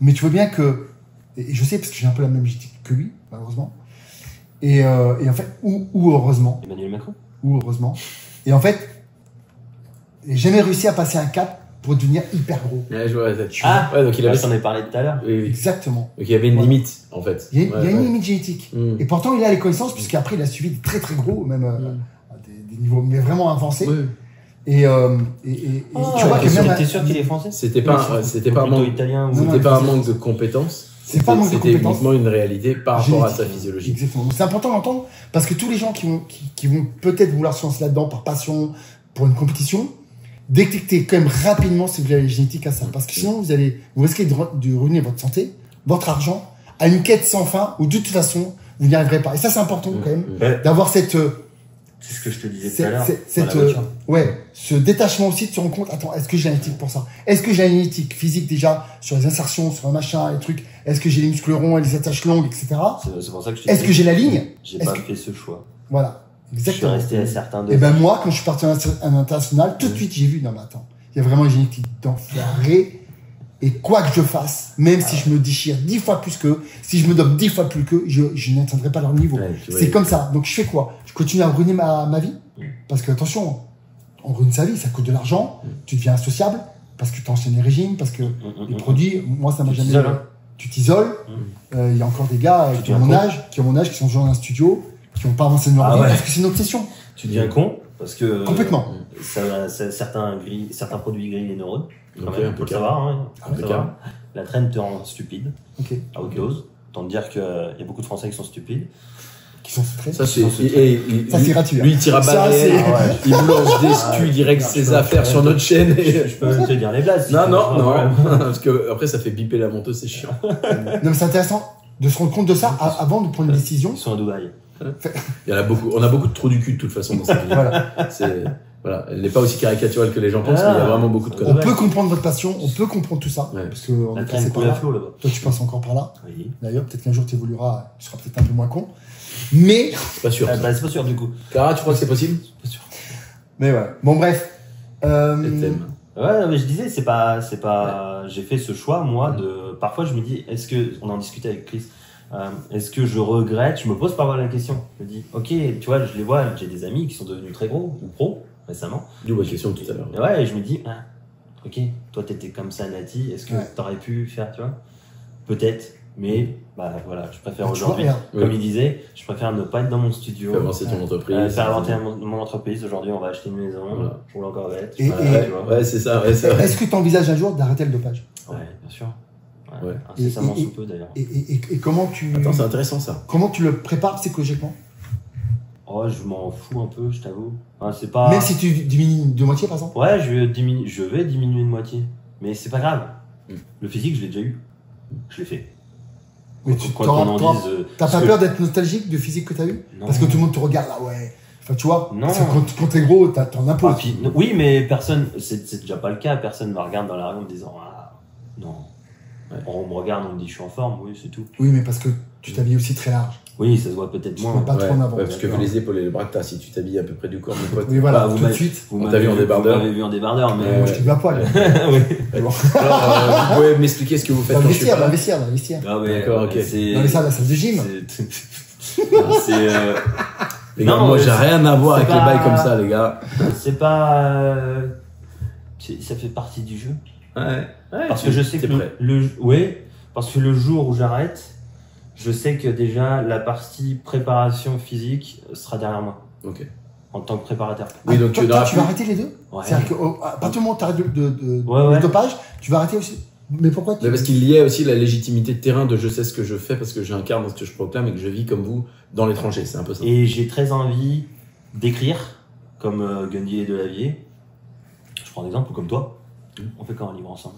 mais tu vois bien que, et je sais parce que j'ai un peu la même génétique que lui, malheureusement, et en fait, ou heureusement, Emmanuel Macron. et en fait, il n'a jamais réussi à passer un cap pour devenir hyper gros. Ouais, je vois, Ah, ouais, donc il avait, j'en ai parlé tout à l'heure. oui, oui. Exactement. Donc il y avait une Voilà. limite, en fait. Il y a Ouais, une ouais. limite génétique. Mm. Et pourtant, il a les connaissances, puisqu'après, il a suivi des très très gros, même à des niveaux mais vraiment avancés. Oui. Et tu vois que même. T'es sûr qu'il est français? C'était pas un plutôt manque, italien ou. Non, c'était pas un c'est- manque de compétences. C'est pas un manque de C'était compétences. uniquement une réalité par rapport à sa Génétique. physiologie. Exactement. Donc, c'est important d'entendre, parce que tous les gens qui vont peut-être vouloir se lancer là-dedans par passion, pour une compétition, détectez quand même rapidement si vous avez la génétique à ça. Parce que sinon, vous risquez de ruiner votre santé, votre argent, à une quête sans fin, où de toute façon, vous n'y arriverez pas. Et ça, c'est important quand même, Ouais, d'avoir cette, c'est ce que je te disais tout à l'heure. cette, dans la voiture. ce détachement aussi de se rendre compte, attends, est-ce que j'ai la génétique pour ça? Est-ce que j'ai la génétique physique déjà, sur les insertions, sur un machin, les trucs? Est-ce que j'ai les muscles ronds et les attaches longues, etc.? C'est pour ça que je te Est-ce dis, que j'ai la ligne? J'ai Est-ce pas que- fait ce choix. Voilà. Je suis Exactement. resté à certains de. Et ben moi, quand je suis parti en international, tout de suite j'ai vu, non mais attends, il y a vraiment une génétique d'enfoiré, et quoi que je fasse, même si je me déchire 10 fois plus qu'eux, si je me dope 10 fois plus qu'eux, je n'atteindrai pas leur niveau. Ouais, tu vois, C'est comme ça. Donc je fais quoi? Je continue à ruiner ma vie? Parce que attention, on ruine sa vie, ça coûte de l'argent, tu deviens associable, parce que tu enchaînes les régimes, parce que les produits, moi ça m'a Tu jamais... t'isoles, hein. Tu t'isoles, il y a encore des gars qui ont mon âge, qui sont genre dans un studio, qui n'ont pas avancé de leur Ah vie, ouais. parce que c'est une obsession. Tu deviens con parce que. Complètement. Certains produits grillent les neurones. Quand Ok, même, faut le savoir. Hein, faut le impeccable. savoir. La traîne te rend stupide Ok. à haute dose. Autant te dire qu'il y a beaucoup de Français qui sont stupides. Qui sont secrets. Ça, c'est, Ça, c'est gratuit, hein. Lui, il tire à Ça, balles c'est- réelles. Ah ouais. Il vous lance des stus direct je ses peux- affaires je sur peux- notre chaîne. Et... Je peux même te dire les blagues. si Non, tu non, veux. non. Parce que après, ça fait biper la monteuse, c'est chiant. Non, mais c'est intéressant de se rendre compte de ça avant de prendre une décision. Ils sont à Dubaï. Il y en a beaucoup. On a beaucoup de trous du cul de toute façon dans cette vidéo. Voilà. Voilà. Elle n'est pas aussi caricaturale que les gens pensent, mais il y a vraiment beaucoup de On conneries. peut comprendre votre passion, on peut comprendre tout ça. Ouais. Parce que on La est traîne passé par coule à là. flot là-bas. Toi, tu passes encore par là. Oui. D'ailleurs, peut-être qu'un jour tu évolueras, tu seras peut-être un peu moins con. Mais, C'est pas sûr. Ah, bah, c'est pas sûr du coup. Cara, tu crois que c'est possible? C'est pas sûr. Mais ouais. Bon, bref. Les thèmes. Ouais, mais je disais, c'est pas, j'ai fait ce choix, moi, parfois je me dis, on en discutait avec Chris, est-ce que je regrette, je me pose pas mal la question. Je me dis, ok, tu vois, je les vois, j'ai des amis qui sont devenus très gros, ou pros, récemment. D'où ma question tout à l'heure. Et ouais, et je me dis, ok, toi t'étais comme ça, Nati, est-ce que t'aurais pu faire, tu vois? Peut-être, mais, voilà, je préfère aujourd'hui, comme il disait, je préfère ne pas être dans mon studio. Faire avancer ton entreprise. Faire avancer mon entreprise. Aujourd'hui, on va acheter une maison, je roule en corvette. Ouais, c'est ça, ouais, c'est vrai. Est-ce que tu envisages un jour d'arrêter le dopage? Ouais, bien sûr. Ouais. Incessamment sous peu, d'ailleurs. Et comment tu... Attends, c'est intéressant, ça. Comment tu le prépares psychologiquement? Oh, je m'en fous un peu, je t'avoue. C'est pas... Même si tu diminues de moitié, par exemple? Ouais, je vais diminuer de moitié. Mais c'est pas grave. Le physique, je l'ai déjà eu. Je l'ai fait. Mais t'as pas peur d'être nostalgique du physique que t'as eu? Non. Parce que tout le monde te regarde là, ouais. Enfin, tu vois, non. Quand t'es gros, t'en imposes. Oui, mais personne, c'est déjà pas le cas. Personne me regarde dans la rue en me disant, non. Ouais. On me regarde, on me dit, je suis en forme, oui, c'est tout. Oui, mais parce que tu t'habilles aussi très large. Oui, ça se voit peut-être moins. Pas trop en avant. Ouais, parce que vu les épaules et les bras que t'as, si tu t'habilles à peu près du corps, mon pote. Oui, voilà, tout de suite. On t'a vu en débardeur. Vous m'avez vu en débardeur, mais. Moi, je t'ai vu à poil. Oui. Bon. Alors, vous pouvez m'expliquer ce que vous faites Dans quand le je suis pas vestiaire. Ah ouais, d'accord, ok. Dans les salles, la salle de gym. Les gars, moi, j'ai rien à voir avec les bails comme ça, les gars. C'est pas. Ça fait partie du jeu. Ouais. Parce que je sais que parce que le jour où j'arrête, je sais que déjà la partie préparation physique sera derrière moi. Ok. En tant que préparateur. Oui, donc toi, tu vas arrêter les deux? Ouais. C'est-à-dire qu'à partir du moment où tu arrêtes le dopage, tu vas arrêter aussi. Mais pourquoi parce qu'il y a aussi la légitimité de terrain de je sais ce que je fais parce que j'incarne ce que je proclame et que je vis comme vous dans l'étranger. C'est un peu ça. Et j'ai très envie d'écrire comme Gundy et Delavier. Je prends un exemple, ou comme toi. On fait quand un livre ensemble.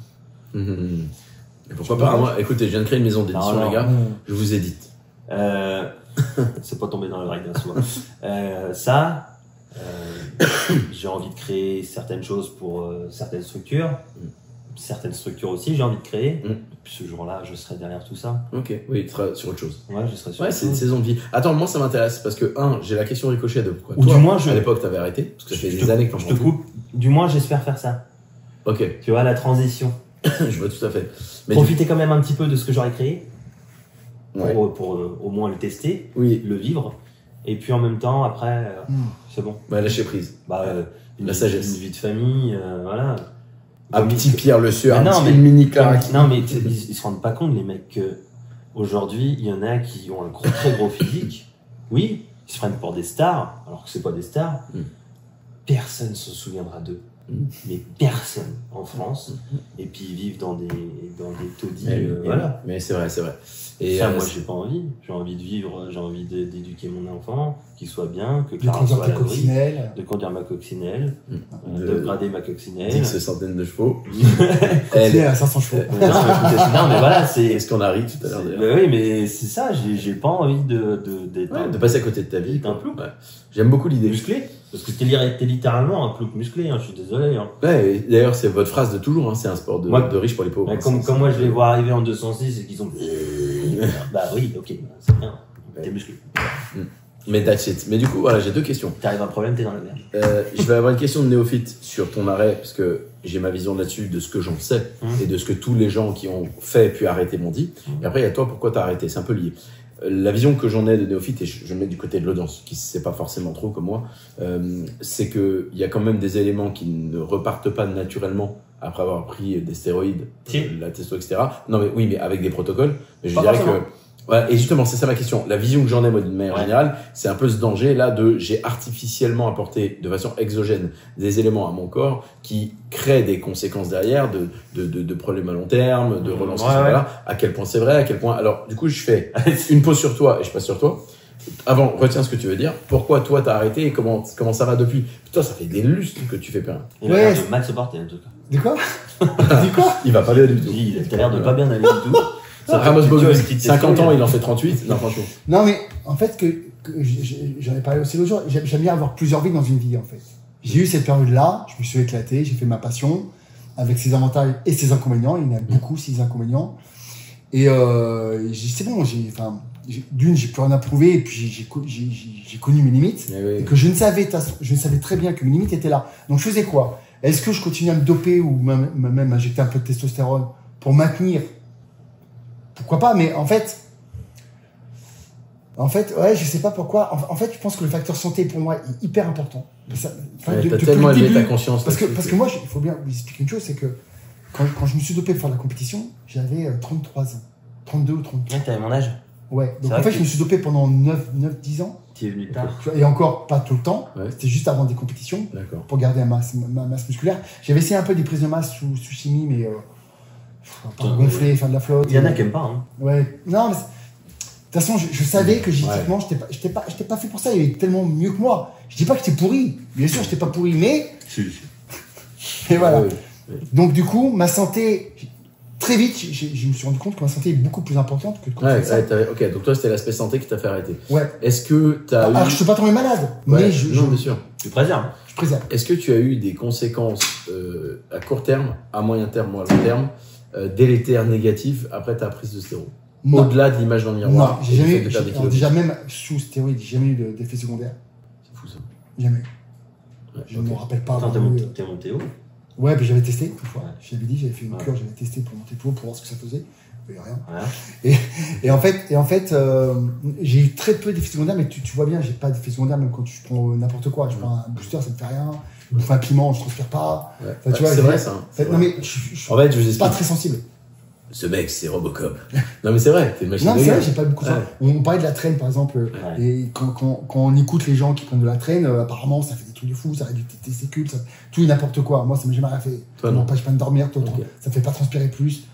Et pourquoi pas? Moi, écoutez, je viens de créer une maison d'édition, les gars. Je vous édite. C'est pas tombé dans le rail d'un soir. J'ai envie de créer certaines choses pour certaines structures. Certaines structures aussi, j'ai envie de créer. Puis ce jour-là, je serai derrière tout ça. Ok, oui, tu seras sur autre chose. Ouais, je serai sur autre chose. Ouais, c'est une saison de vie. Attends, moi, ça m'intéresse parce que, j'ai la question ricochet de pourquoi. Ou toi, du moins, à l'époque, t'avais arrêté. Parce que ça fait des années que je te coupe. Du moins, j'espère faire ça. Ok. Tu vois, la transition. Je vois tout à fait. Mais profiter quand même un petit peu de ce que j'aurais créé. Ouais. Pour au moins le tester, le vivre. Et puis en même temps, après, c'est bon. Bah, lâcher prise. La sagesse. Une vie de famille, voilà. Un petit Pierre Le Sueur, une mini Clara. Non, mais ils se rendent pas compte, les mecs, que aujourd'hui, il y en a qui ont un très gros physique. Oui, ils se prennent pour des stars, alors que c'est pas des stars. Personne se souviendra d'eux. Mais personne en France. Et puis ils vivent dans des taudis. Voilà. Mais c'est vrai. Et ça, moi, j'ai pas envie. J'ai envie de vivre, j'ai envie d'éduquer mon enfant, qu'il soit bien, que Clara soit à l'abri, de conduire ma coccinelle, de grader ma coccinelle. 10 centaines de chevaux. Elle est à 500 chevaux. Non, mais voilà, c'est. Est-ce qu'on a ri tout à l'heure d'ailleurs? Oui, mais c'est ça, j'ai pas envie de passer à côté de ta vie. Un plouc. J'aime beaucoup l'idée. Musclé. Parce que t'es littéralement un plouc musclé, je suis désolé. Ouais, d'ailleurs, c'est votre phrase de toujours, c'est un sport de riche pour les pauvres. Comme moi, je les vois arriver en 206 et qu'ils ont. Bah oui, ok, c'est bien. T'es musclé. Mais that's it. Mais du coup, voilà, j'ai deux questions. T'arrives à un problème, t'es dans la merde. Je vais avoir une question de néophyte sur ton arrêt, parce que j'ai ma vision là-dessus de ce que j'en sais et de ce que tous les gens qui ont fait puis arrêté m'ont dit. Et après, il y a toi, pourquoi t'as arrêté? C'est un peu lié. La vision que j'en ai de néophyte, et je me mets du côté de l'audience, qui ne sait pas forcément trop comme moi, c'est qu'il y a quand même des éléments qui ne repartent pas naturellement après avoir pris des stéroïdes, la testo, etc. Non, mais oui, mais avec des protocoles. Mais je dirais que... Ouais, et justement, c'est ça ma question. La vision que j'en ai, moi, d'une manière générale, c'est un peu ce danger, là, j'ai artificiellement apporté de façon exogène des éléments à mon corps qui créent des conséquences derrière de problèmes à long terme, de relance, voilà. À quel point c'est vrai, à quel point... Alors, du coup, je fais une pause sur toi et je passe sur toi. Avant, retiens ce que tu veux dire. Pourquoi toi, t'as arrêté et comment ça va depuis? Putain, ça fait des lustres que tu fais plein. Il a l'air de mal se porter, en tout cas. De quoi? De quoi? Il va pas bien du tout. Il a l'air de pas bien aller du tout. Ramos Bogus, 50 ans, il en fait 38. Non, franchement. Non, mais en fait, j'en ai parlé aussi l'autre jour, j'aime bien avoir plusieurs vies dans une vie, en fait. J'ai eu cette période-là, je me suis éclaté, j'ai fait ma passion, avec ses avantages et ses inconvénients. Il y en a beaucoup, ces inconvénients. Et j'ai dit, c'est bon, d'une, j'ai plus rien à prouver, et puis j'ai connu mes limites, et que je savais très bien que mes limites étaient là. Donc je faisais quoi? Est-ce que je continuais à me doper ou même injecter un peu de testostérone pour maintenir? Pourquoi pas? Mais en fait, ouais, je sais pas pourquoi. En fait, je pense que le facteur santé pour moi est hyper important. T'as tellement élevé ta conscience. Parce que moi, il faut bien vous expliquer une chose, c'est que quand je me suis dopé pour faire la compétition, j'avais 33 ans. 32 ou 33. Ouais, t'avais mon âge. Ouais. Donc en fait, je me suis dopé pendant 9-10 ans. Tu es venu tard. Et encore pas tout le temps. Ouais. C'était juste avant des compétitions. D'accord. Pour garder ma masse musculaire. J'avais essayé un peu des prises de masse sous chimie, mais pas gonfler, faire de la flotte. Il y en a qui aiment pas. Hein. Ouais. Non, mais de toute façon, je savais que génétiquement, j'étais pas fait pour ça. Il y avait tellement mieux que moi. Je dis pas que j'étais pourri. Bien sûr, j'étais pas pourri, mais. Et voilà. Ouais. Donc du coup, ma santé, très vite, je me suis rendu compte que ma santé est beaucoup plus importante que de continuer ça. Ok, donc toi, c'était l'aspect santé qui t'a fait arrêter. Ouais. Est-ce que tu as Alors, je suis pas tombé malade, mais non, bien sûr. Tu préserves. je préserve. Est-ce que tu as eu des conséquences à court terme, à moyen terme ou à long terme, délétères, négatives après ta prise de stéroïdes? Non. Au-delà de l'image dans le miroir. Non, j'ai jamais eu, eu. déjà même sous stéroïdes, j'ai jamais eu d'effet secondaire. C'est fou ça. Jamais. Ouais, Je ok. me rappelle pas. Attends, avoir eu, t'es monté haut. Ouais, puis j'avais testé une fois. Ouais. J'avais dit, j'avais fait une Ouais. cure, j'avais testé pour monter tout haut pour voir ce que ça faisait. Il n'y a rien. Voilà. Et en fait, j'ai eu très peu d'effets secondaires, mais tu vois bien, j'ai pas d'effets secondaires même quand tu prends n'importe quoi. Je prends un booster, ça me fait rien. Je me fais un piment, je transpire pas. Ouais. Enfin, tu vois, C'est vrai ça. C'est Non vrai. mais je suis En fait, je vous pas explique. très sensible. Ce mec, c'est Robocop. Non, mais c'est vrai, t'es une machine Non, de c'est vrai, guerre. j'ai pas beaucoup de ça. Ouais. On parlait de la traîne, par exemple, Ouais. et quand on écoute les gens qui prennent de la traîne, apparemment, ça fait des trucs de fou, ça réduit tes testicules, tout et n'importe quoi. Moi, ça m'a jamais rien fait. Toi, Ça non. m'empêche pas de dormir, toi, Ok. ça me fait pas transpirer plus.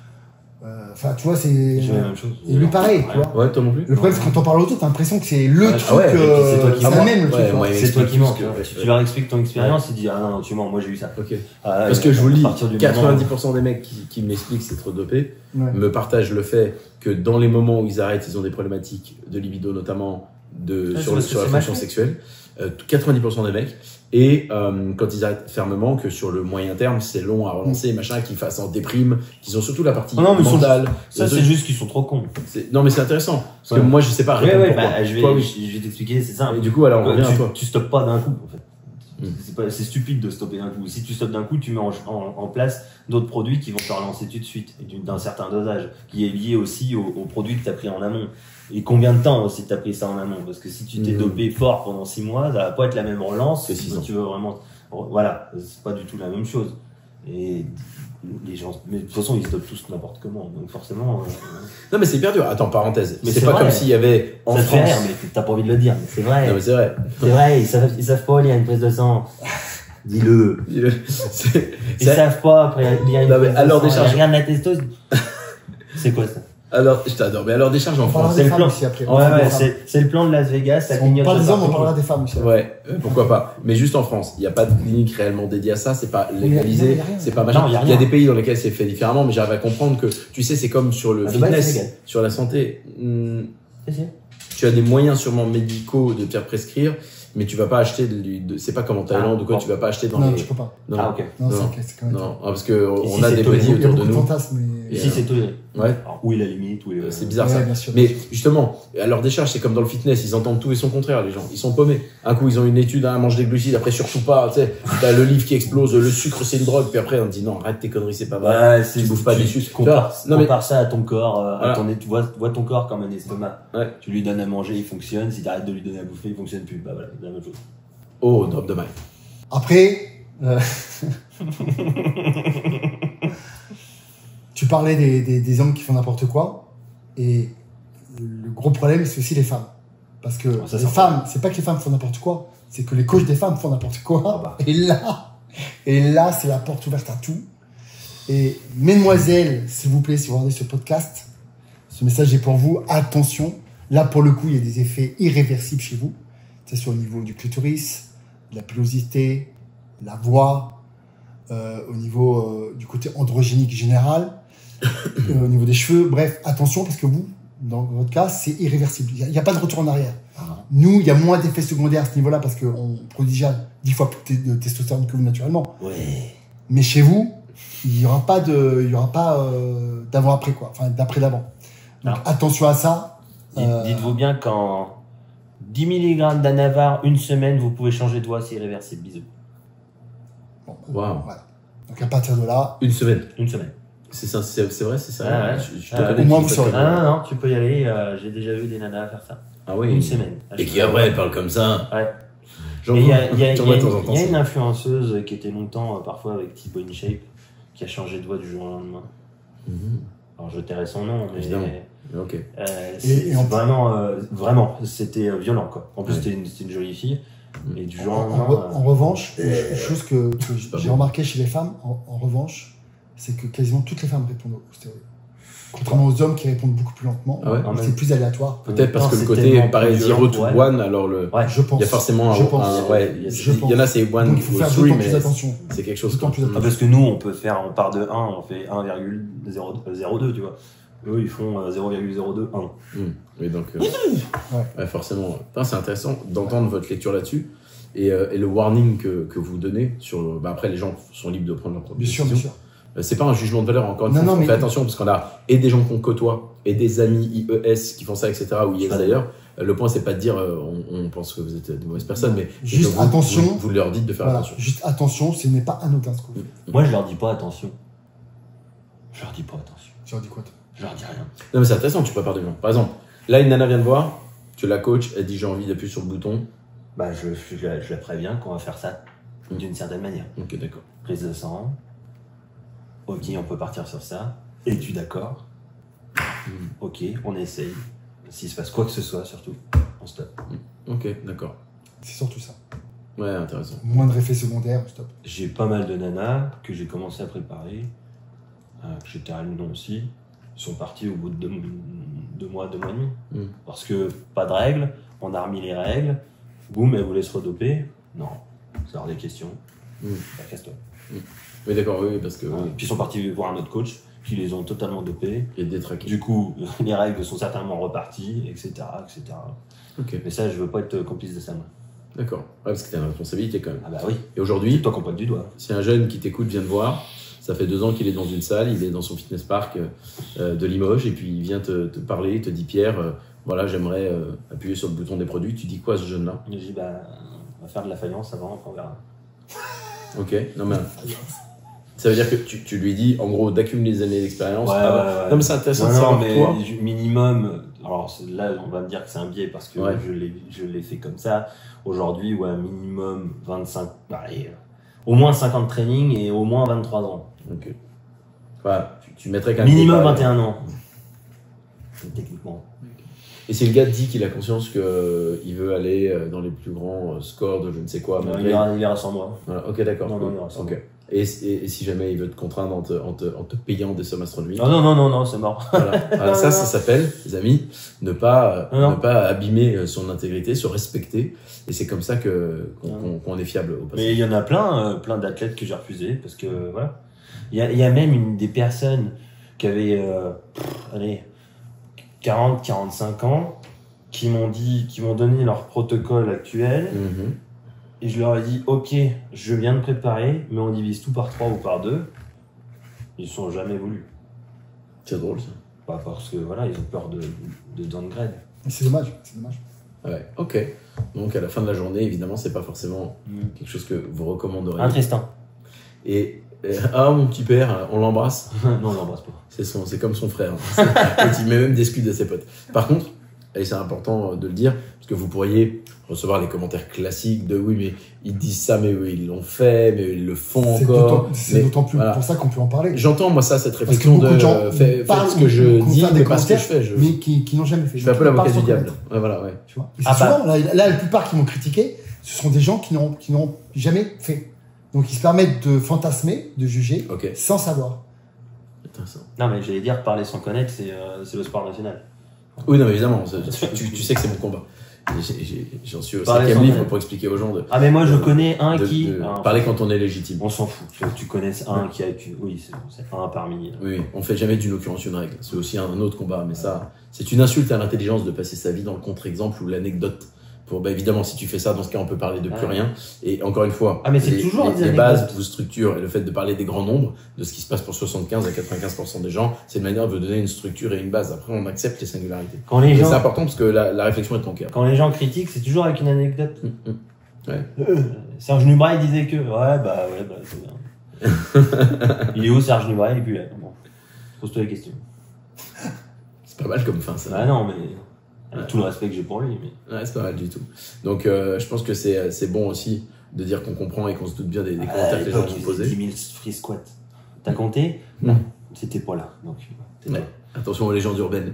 Enfin, tu vois, c'est. J'ai la même chose. Et lui, pareil, tu vois. Ouais, toi non plus. Le problème, c'est quand on parle auto, t'as l'impression que c'est le Ah truc, ouais, et puis c'est toi qui c'est mens. la même, le Ouais, truc. tu vois. moi, C'est toi qui mens. Ouais. Tu leur expliques ton expérience, ils disent ah non, tu mens, moi j'ai eu ça. Ok. Ah, Parce que je vous le dis, à partir du 90% des mecs qui me l'expliquent c'est trop dopé, Ouais. me partagent le fait que dans les moments où ils arrêtent, ils ont des problématiques de libido notamment, Ouais, sur la c'est fonction mal fait. sexuelle. 90% des mecs. Et quand ils arrêtent fermement, que sur le moyen terme, c'est long à relancer, machin, qu'ils fassent en déprime, qu'ils ont surtout la partie Ah non, mais ils sont- mentale. Ça, c'est juste qu'ils sont trop cons. Non, mais c'est intéressant. Parce Ouais. que moi, je sais pas Ouais, répondre ouais, pourquoi. bah, je Toi, oui. vais t'expliquer, c'est ça. Et du coup, alors, on revient à toi. Tu stoppes pas d'un coup, en fait. Mm. C'est stupide de stopper d'un coup. Si tu stoppes d'un coup, tu mets en place d'autres produits qui vont te relancer tout de suite, et d'un certain dosage, qui est lié aussi aux produits que tu as pris en amont. Et combien de temps aussi tu as pris ça en amont? Parce que si tu t'es dopé fort pendant 6 mois, ça va pas être la même relance. C'est 6 Si ans. tu veux vraiment, voilà, c'est pas du tout la même chose. Et les gens, mais de toute façon, ils stoppent tous n'importe comment. Donc forcément, Non, mais c'est hyper dur. Attends, parenthèse. Mais C'est c'est pas vrai. comme s'il y avait en ça te fait France. rire, mais t'as pas envie de le dire. Mais c'est vrai. Non, mais c'est vrai. C'est vrai, ils savent pas lire une prise de sang. Dis-le. C'est- Ils savent pas après lire une Non, mais prise de alors, sang. des charges. Ils regardent la testose. C'est quoi ça? Alors, je t'adore. Mais alors, des charges en On France. parlera c'est des le femmes plan. aussi après. Ouais, ouais, c'est le plan de Las Vegas, ça On clignote parle des de hommes, on partout. parlera des femmes aussi. Ouais, pourquoi pas. Mais juste en France, il n'y a pas de clinique réellement dédiée à ça, c'est pas non, légalisé, y a rien. c'est pas Non, machin. y a Il y a rien. des pays dans lesquels c'est fait différemment, mais j'arrive à comprendre que, tu sais, c'est comme sur le Ah, Dubaï, c'est fitness, légal. sur la santé. Si, si. Tu as des moyens sûrement médicaux de te faire prescrire, mais tu vas pas acheter c'est pas comme en Thaïlande ou quoi, bon. tu vas pas acheter dans Non, les. tu peux pas. Non, Ah, ok. Non, Non. c'est quand même. non, parce que Ici, on a c'est des toléré. buddies Il y a autour de beaucoup de nous. fantasmes, mais. Ici, c'est toléré. Ouais. Alors, où est la limite? Où est C'est bizarre ça. Ouais, bien sûr. Mais justement, à leur décharge, c'est comme dans le fitness, ils entendent tout et son contraire, les gens. Ils sont paumés. Un coup, ils ont une étude, mange des glucides, après surtout pas, tu sais, t'as le livre qui explose, le sucre c'est une drogue, puis après on te dit non, arrête tes conneries, c'est pas vrai. Ouais, Tu bouffes pas des sucres. Tu compares, Non, mais- compares ça à ton corps, Voilà. tu vois ton corps comme un estomac. Ouais. Tu lui donnes à manger, il fonctionne. Si t'arrêtes de lui donner à bouffer, il fonctionne plus. Bah voilà, c'est la même chose. Oh, drop de mic. Après, tu parlais des hommes qui font n'importe quoi, et le gros problème, c'est aussi les femmes. Parce que Ça, les c'est femmes, c'est pas que les femmes font n'importe quoi, c'est que les coachs des femmes font n'importe quoi. Ah bah. Et là, c'est la porte ouverte à tout. Et mesdemoiselles, s'il vous plaît, si vous regardez ce podcast, ce message est pour vous. Attention, là, pour le coup, il y a des effets irréversibles chez vous. C'est sur au niveau du clitoris, de la pilosité, la voix, au niveau du côté androgénique général, au niveau des cheveux. Bref, attention, parce que vous, dans votre cas, c'est irréversible. Il n'y a pas de retour en arrière. Ah. Nous, il y a moins d'effets secondaires à ce niveau-là parce qu'on produit déjà 10 fois plus de testostérone que vous naturellement. Ouais. Mais chez vous, il y aura pas d'avant-après, quoi. Enfin, d'après-d'avant. Donc, attention à ça. Dites-vous bien qu'en 10 mg d'anavar, une semaine, vous pouvez changer de voix, c'est irréversible. Bisous. Bon, Wow. voilà. Donc, à partir de là, Une semaine. Une semaine. C'est vrai, c'est ça. Ah ouais. Je te Ah ouais. connais Au moins, depuis vous pas saurez. très longtemps. Non, tu peux y aller. J'ai déjà vu des nanas faire ça. Ah oui. Une semaine. Et qui après elle parle comme ça. Ouais. J'en Et il y a, j'en vois de temps en temps. il y a une ça. influenceuse qui était longtemps, parfois avec Thibaut InShape, qui a changé de voix du jour au lendemain. Mhm. Alors je tairai son nom, mais Évidemment. Ok. c'est en- vraiment, c'était violent quoi. En plus Ouais. c'était une jolie fille, et du jour au en, lendemain. en revanche, une chose que pas j'ai bon. remarqué chez les femmes, en revanche, c'est que quasiment toutes les femmes répondent aux stéroïdes. Contrairement aux hommes qui répondent beaucoup plus lentement, Ah ouais où c'est plus aléatoire. Peut-être parce Non, que le c'est côté tellement pareil plus 0 to violent, 1, alors le. Ouais. Je pense. Il y a forcément Je un. pense. Ouais, Je il y en a c'est 1 Donc, il faut ou faire 3, d'autant mais plus attention. c'est quelque chose. D'autant quoi. plus Ah, attention. parce que nous on part de 1, on fait 1,02, tu vois. Eux ils font 0,021. Oui, donc. Ouais, forcément. Putain, c'est intéressant d'entendre votre lecture là-dessus. Et le warning que vous donnez sur. Bah, après, les gens sont libres de prendre leur propre Bien sûr, décision. bien sûr. C'est pas un jugement de valeur, encore une Non, fois, non, on mais- fait attention parce qu'on a et des gens qu'on côtoie et des amis IES qui font ça, etc. ou IES d'ailleurs. Le point, c'est pas de dire on pense que vous êtes de mauvaises personnes, mais c'est Juste que vous, attention. vous leur dites de faire Voilà. attention. Juste attention, ce n'est pas anodin ce que vous faites. Moi je leur dis pas attention. Je leur dis pas attention. Tu leur dis quoi, toi? Je leur dis rien. Non, mais c'est intéressant, tu prépares des gens. Par exemple, là, une nana vient de voir, tu la coach, elle dit j'ai envie d'appuyer sur le bouton. Bah je la préviens qu'on va faire ça d'une certaine manière. Ok, d'accord. Prise de sang. Ok, on peut partir sur ça. Es-tu d'accord? Ok, on essaye. S'il se passe quoi que ce soit, surtout, on stoppe. Ok, d'accord. C'est surtout ça. Ouais, intéressant. Moindre effet secondaire, stop. J'ai pas mal de nanas que j'ai commencé à préparer, que j'étais à London aussi. Ils sont partis au bout de 2 mois, 2 mois et demi. Mm. Parce que pas de règles, on a remis les règles. Boum, elle voulait se redoper. Non, c'est hors des questions. Mm. Bah, casse-toi. Oui, d'accord, oui, parce que Puis ils sont partis voir un autre coach qui les ont totalement dopés. il y a des traqués. Du coup, les règles sont certainement reparties, etc., etc. Ok, Mais ça, je veux pas être complice de ça, moi. d'accord. Ouais, parce que t'as une responsabilité quand même. Ah bah oui, Et c'est aujourd'hui, toi qu'on pointe du doigt. si un jeune qui t'écoute vient te voir, ça fait 2 ans qu'il est dans une salle, il est dans son fitness park de Limoges, et puis il vient te parler, il te dit Pierre, voilà, j'aimerais appuyer sur le bouton des produits. Tu dis quoi à ce jeune-là? Je dis, bah, on va faire de la faïence avant, après on verra. Ok, non mais. Ça veut dire que tu lui dis, en gros, d'accumuler des années d'expérience. Ouais, Ah, ouais, ouais. Non, mais c'est intéressant de Non, savoir mais toi. minimum, alors là, on va me dire que c'est un biais parce que Ouais. je l'ai fait comme ça. Aujourd'hui, ouais, minimum 25, allez, au moins 50 trainings et au moins 23 ans. Ok. Voilà, tu mettrais quand même. Minimum des barres. 21 ans. Techniquement. Et si le gars te dit qu'il a conscience qu'il veut aller dans les plus grands scores de je ne sais quoi, Non, malgré- il ira sans moi. Voilà, ok, d'accord. Non, non, il y aura ça. Ok. Et si jamais il veut te contraindre en te payant des sommes astronomiques, Ah non, c'est mort. voilà. Alors ça s'appelle, les amis, ne pas abîmer son intégrité, se respecter. Et c'est comme ça qu'on est fiable au passé. Mais il y en a plein d'athlètes que j'ai refusé parce que voilà. Il y a même des personnes qui avaient, allez, 40, 45 ans, qui m'ont donné leur protocole actuel. Mhm. Et je leur ai dit, ok, je viens de préparer, mais on divise tout par 3 ou par 2. Ils ne sont jamais voulus. C'est drôle ça. Pas parce que voilà, ils ont peur de downgrade. Et c'est dommage, c'est dommage. Ouais, ok. Donc à la fin de la journée, évidemment, c'est pas forcément quelque chose que vous recommanderiez. Un Tristan. Et mon petit père, on l'embrasse. Non, on l'embrasse pas. C'est comme son frère. Il met même des scuds à ses potes. Par contre, et c'est important de le dire, parce que vous pourriez recevoir les commentaires classiques de oui, mais ils disent ça, mais oui, ils l'ont fait, mais ils le font encore. C'est Mais d'autant plus voilà. pour ça qu'on peut en parler. J'entends moi ça, cette Parce que réflexion beaucoup de gens faites parlent ce que je ou dis, font des mais pas ce que je commentaires, fais. mais qui n'ont jamais fait. Je fais un peu Donc, l'avocat ils du parlent sans diable. connaître, Ouais, voilà, ouais. tu vois. Et c'est Ah bah. souvent, là, la plupart qui m'ont critiqué, ce sont des gens qui n'ont jamais fait. Donc ils se permettent de fantasmer, de juger, Ok. sans savoir. Intéressant. Non, mais j'allais dire, parler sans connaître, c'est le sport national. Oui, non, mais évidemment, tu sais que c'est mon combat. J'en suis au Parler 5e sans livre connaître. pour expliquer aux gens de Ah, mais moi, je connais un qui. parler quand on est légitime. On s'en fout. Tu connaisses un qui a. Oui, c'est un parmi. Oui, on fait jamais d'une occurrence une règle. C'est aussi un autre combat, mais ça, c'est une insulte à l'intelligence de passer sa vie dans le contre-exemple ou l'anecdote Bah, évidemment, si tu fais ça, dans ce cas, on peut parler de plus Ouais. rien. Et encore une fois, Ah, mais c'est toujours des les anecdotes. bases vous structurent et le fait de parler des grands nombres, de ce qui se passe pour 75 à 95% des gens, c'est une manière de donner une structure et une base. Après, on accepte les singularités. Quand les Et gens, c'est important parce que la réflexion est tronquée. quand les gens critiquent, c'est toujours avec une anecdote. Ouais. Serge Nubra, il disait que, ouais, c'est bien. Il est où Serge Nubra? Il est plus là. Bon. Pose-toi la question. C'est pas mal comme fin, ça. Bah non, mais avec tout le respect que j'ai pour lui. Mais... Ouais, c'est pas mal du tout. Donc, je pense que c'est bon aussi de dire qu'on comprend et qu'on se doute bien des commentaires que les gens vont poser. 10 000 free squats. T'as compté? Non. C'était pas là. Donc, Ouais. Attention aux légendes urbaines.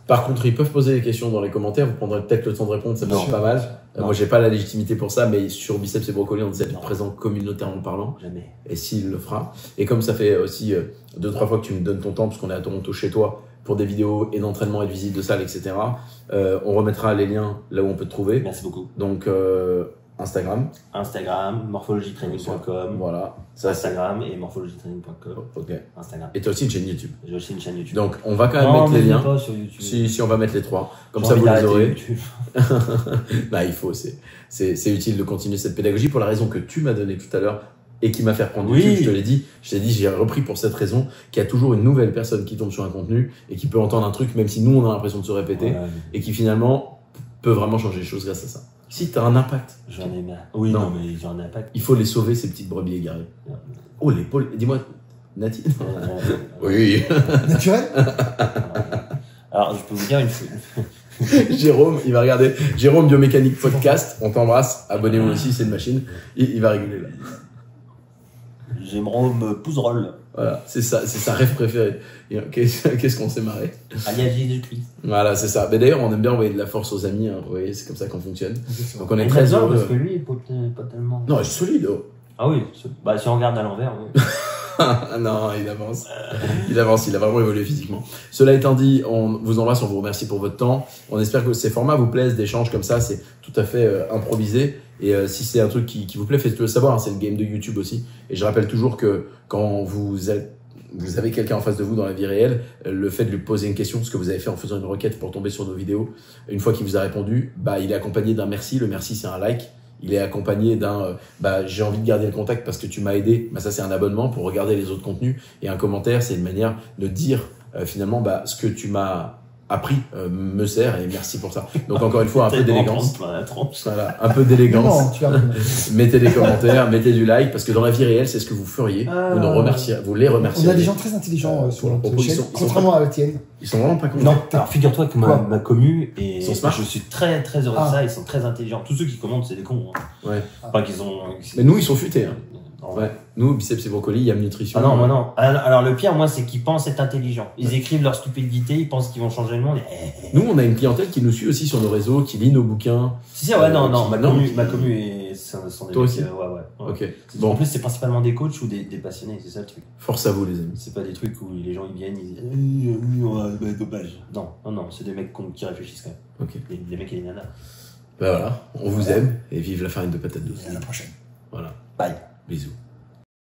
Par contre, ils peuvent poser des questions dans les commentaires. Vous prendrez peut-être le temps de répondre, ça me Non. semble pas mal. Non. Moi, j'ai pas la légitimité pour ça, mais sur Biceps et Brocoli, on disait être présent communautairement parlant. jamais. Et s'il le fera. Et comme ça fait aussi 2-3 fois que tu me donnes ton temps, parce qu'on est à Toronto chez toi, pour des vidéos et d'entraînement et de visite de salle, etc. On remettra les liens là où on peut te trouver. Merci beaucoup. Donc, Instagram. Instagram, morphologytraining.com. Voilà. Ça, c'est... Instagram et morphologytraining.com. Ok. Instagram. Et t'as aussi une chaîne YouTube. J'ai aussi une chaîne YouTube. Donc, on va quand même non, mettre les mais je liens. mets pas sur YouTube. Si, on va mettre les trois. Comme J'ai ça, envie vous les d'arrêter aurez. YouTube. Bah, il faut, c'est utile de continuer cette pédagogie pour la raison que tu m'as donnée tout à l'heure et qui m'a fait reprendre Oui. YouTube. Je t'ai dit, j'ai repris pour cette raison qu'il y a toujours une nouvelle personne qui tombe sur un contenu et qui peut entendre un truc, même si nous, on a l'impression de se répéter, Ouais, et qui finalement peut vraiment changer les choses grâce à ça. Si t'as un impact, j'en ai marre. Oui, Non. non, mais j'en ai pas. il faut les sauver, ces petites brebis égarées. Oh, l'épaule, dis-moi, Nati. Oui. Naturel? Alors, je peux vous dire une chose. Jérôme, il va regarder. Jérôme Biomécanique Podcast, on t'embrasse. Abonnez-vous aussi, c'est une machine. Il va rigoler là. Jérôme Pouzerolle, Voilà, c'est sa rêve préférée. Et, qu'est-ce qu'on s'est marré. alias Jésus-Christ. Voilà, c'est ça. Mais d'ailleurs, on aime bien envoyer de la force aux amis. Hein. Vous voyez, c'est comme ça qu'on fonctionne. Donc on est Et très j'adore, heureux. parce que lui, il est pas tellement. Non, il est solide. Oh. Ah oui, bah si on regarde à l'envers, oui. Ah non, il avance. Il avance, il a vraiment évolué physiquement. Cela étant dit, on vous embrasse, on vous remercie pour votre temps. On espère que ces formats vous plaisent, d'échanges comme ça, c'est tout à fait improvisé. Et si c'est un truc qui vous plaît, faites-le savoir, hein, c'est le game de YouTube aussi. Et je rappelle toujours que quand vous avez quelqu'un en face de vous dans la vie réelle, le fait de lui poser une question, ce que vous avez fait en faisant une requête pour tomber sur nos vidéos, une fois qu'il vous a répondu, bah il est accompagné d'un merci. Le merci, c'est un like. Il est accompagné d'un j'ai envie de garder le contact parce que tu m'as aidé. Bah ça c'est un abonnement pour regarder les autres contenus, et un commentaire c'est une manière de dire finalement ce que tu m'as appris me sert, et merci pour ça. Donc encore une fois un peu d'élégance. Voilà, un peu d'élégance. Non, tu vas. Mettez des commentaires, mettez du like, parce que dans la vie réelle c'est ce que vous feriez. Vous nous remerciez, vous les remerciez. On a des gens très intelligents sur notre ils chaîne, sont contrairement à la tienne. Ils sont vraiment pas contents. Non, alors figure-toi que Quoi ma commu, et Ils sont smart. je suis très très heureux de ça, ils sont très intelligents. Tous ceux qui commentent, c'est des cons. Hein. Ouais. Pas qu'ils ont. Mais nous ils sont futés. Hein. Non, Ouais. Nous biceps et brocoli, Yam Nutrition. Ah non, moi non. Alors le pire, moi, c'est qu'ils pensent être intelligents. Ils écrivent leur stupidité, ils pensent qu'ils vont changer le monde. Nous on a une clientèle qui nous suit aussi sur nos réseaux, qui lit nos bouquins. Si, ouais, non, qui- ma non, commu, qui- ma commu est. Sont des Toi mecs, aussi ouais. Ok. En Bon, plus, c'est principalement des coachs ou des passionnés, c'est ça le truc. force à vous les amis. C'est pas des trucs où les gens ils viennent, ils disent dommage. Non, c'est des mecs qui réfléchissent quand même. Ok. Des mecs et des nanas. Ben voilà, on vous aime et vive la farine de patate douce. À la prochaine. Voilà. Bye. Bisous.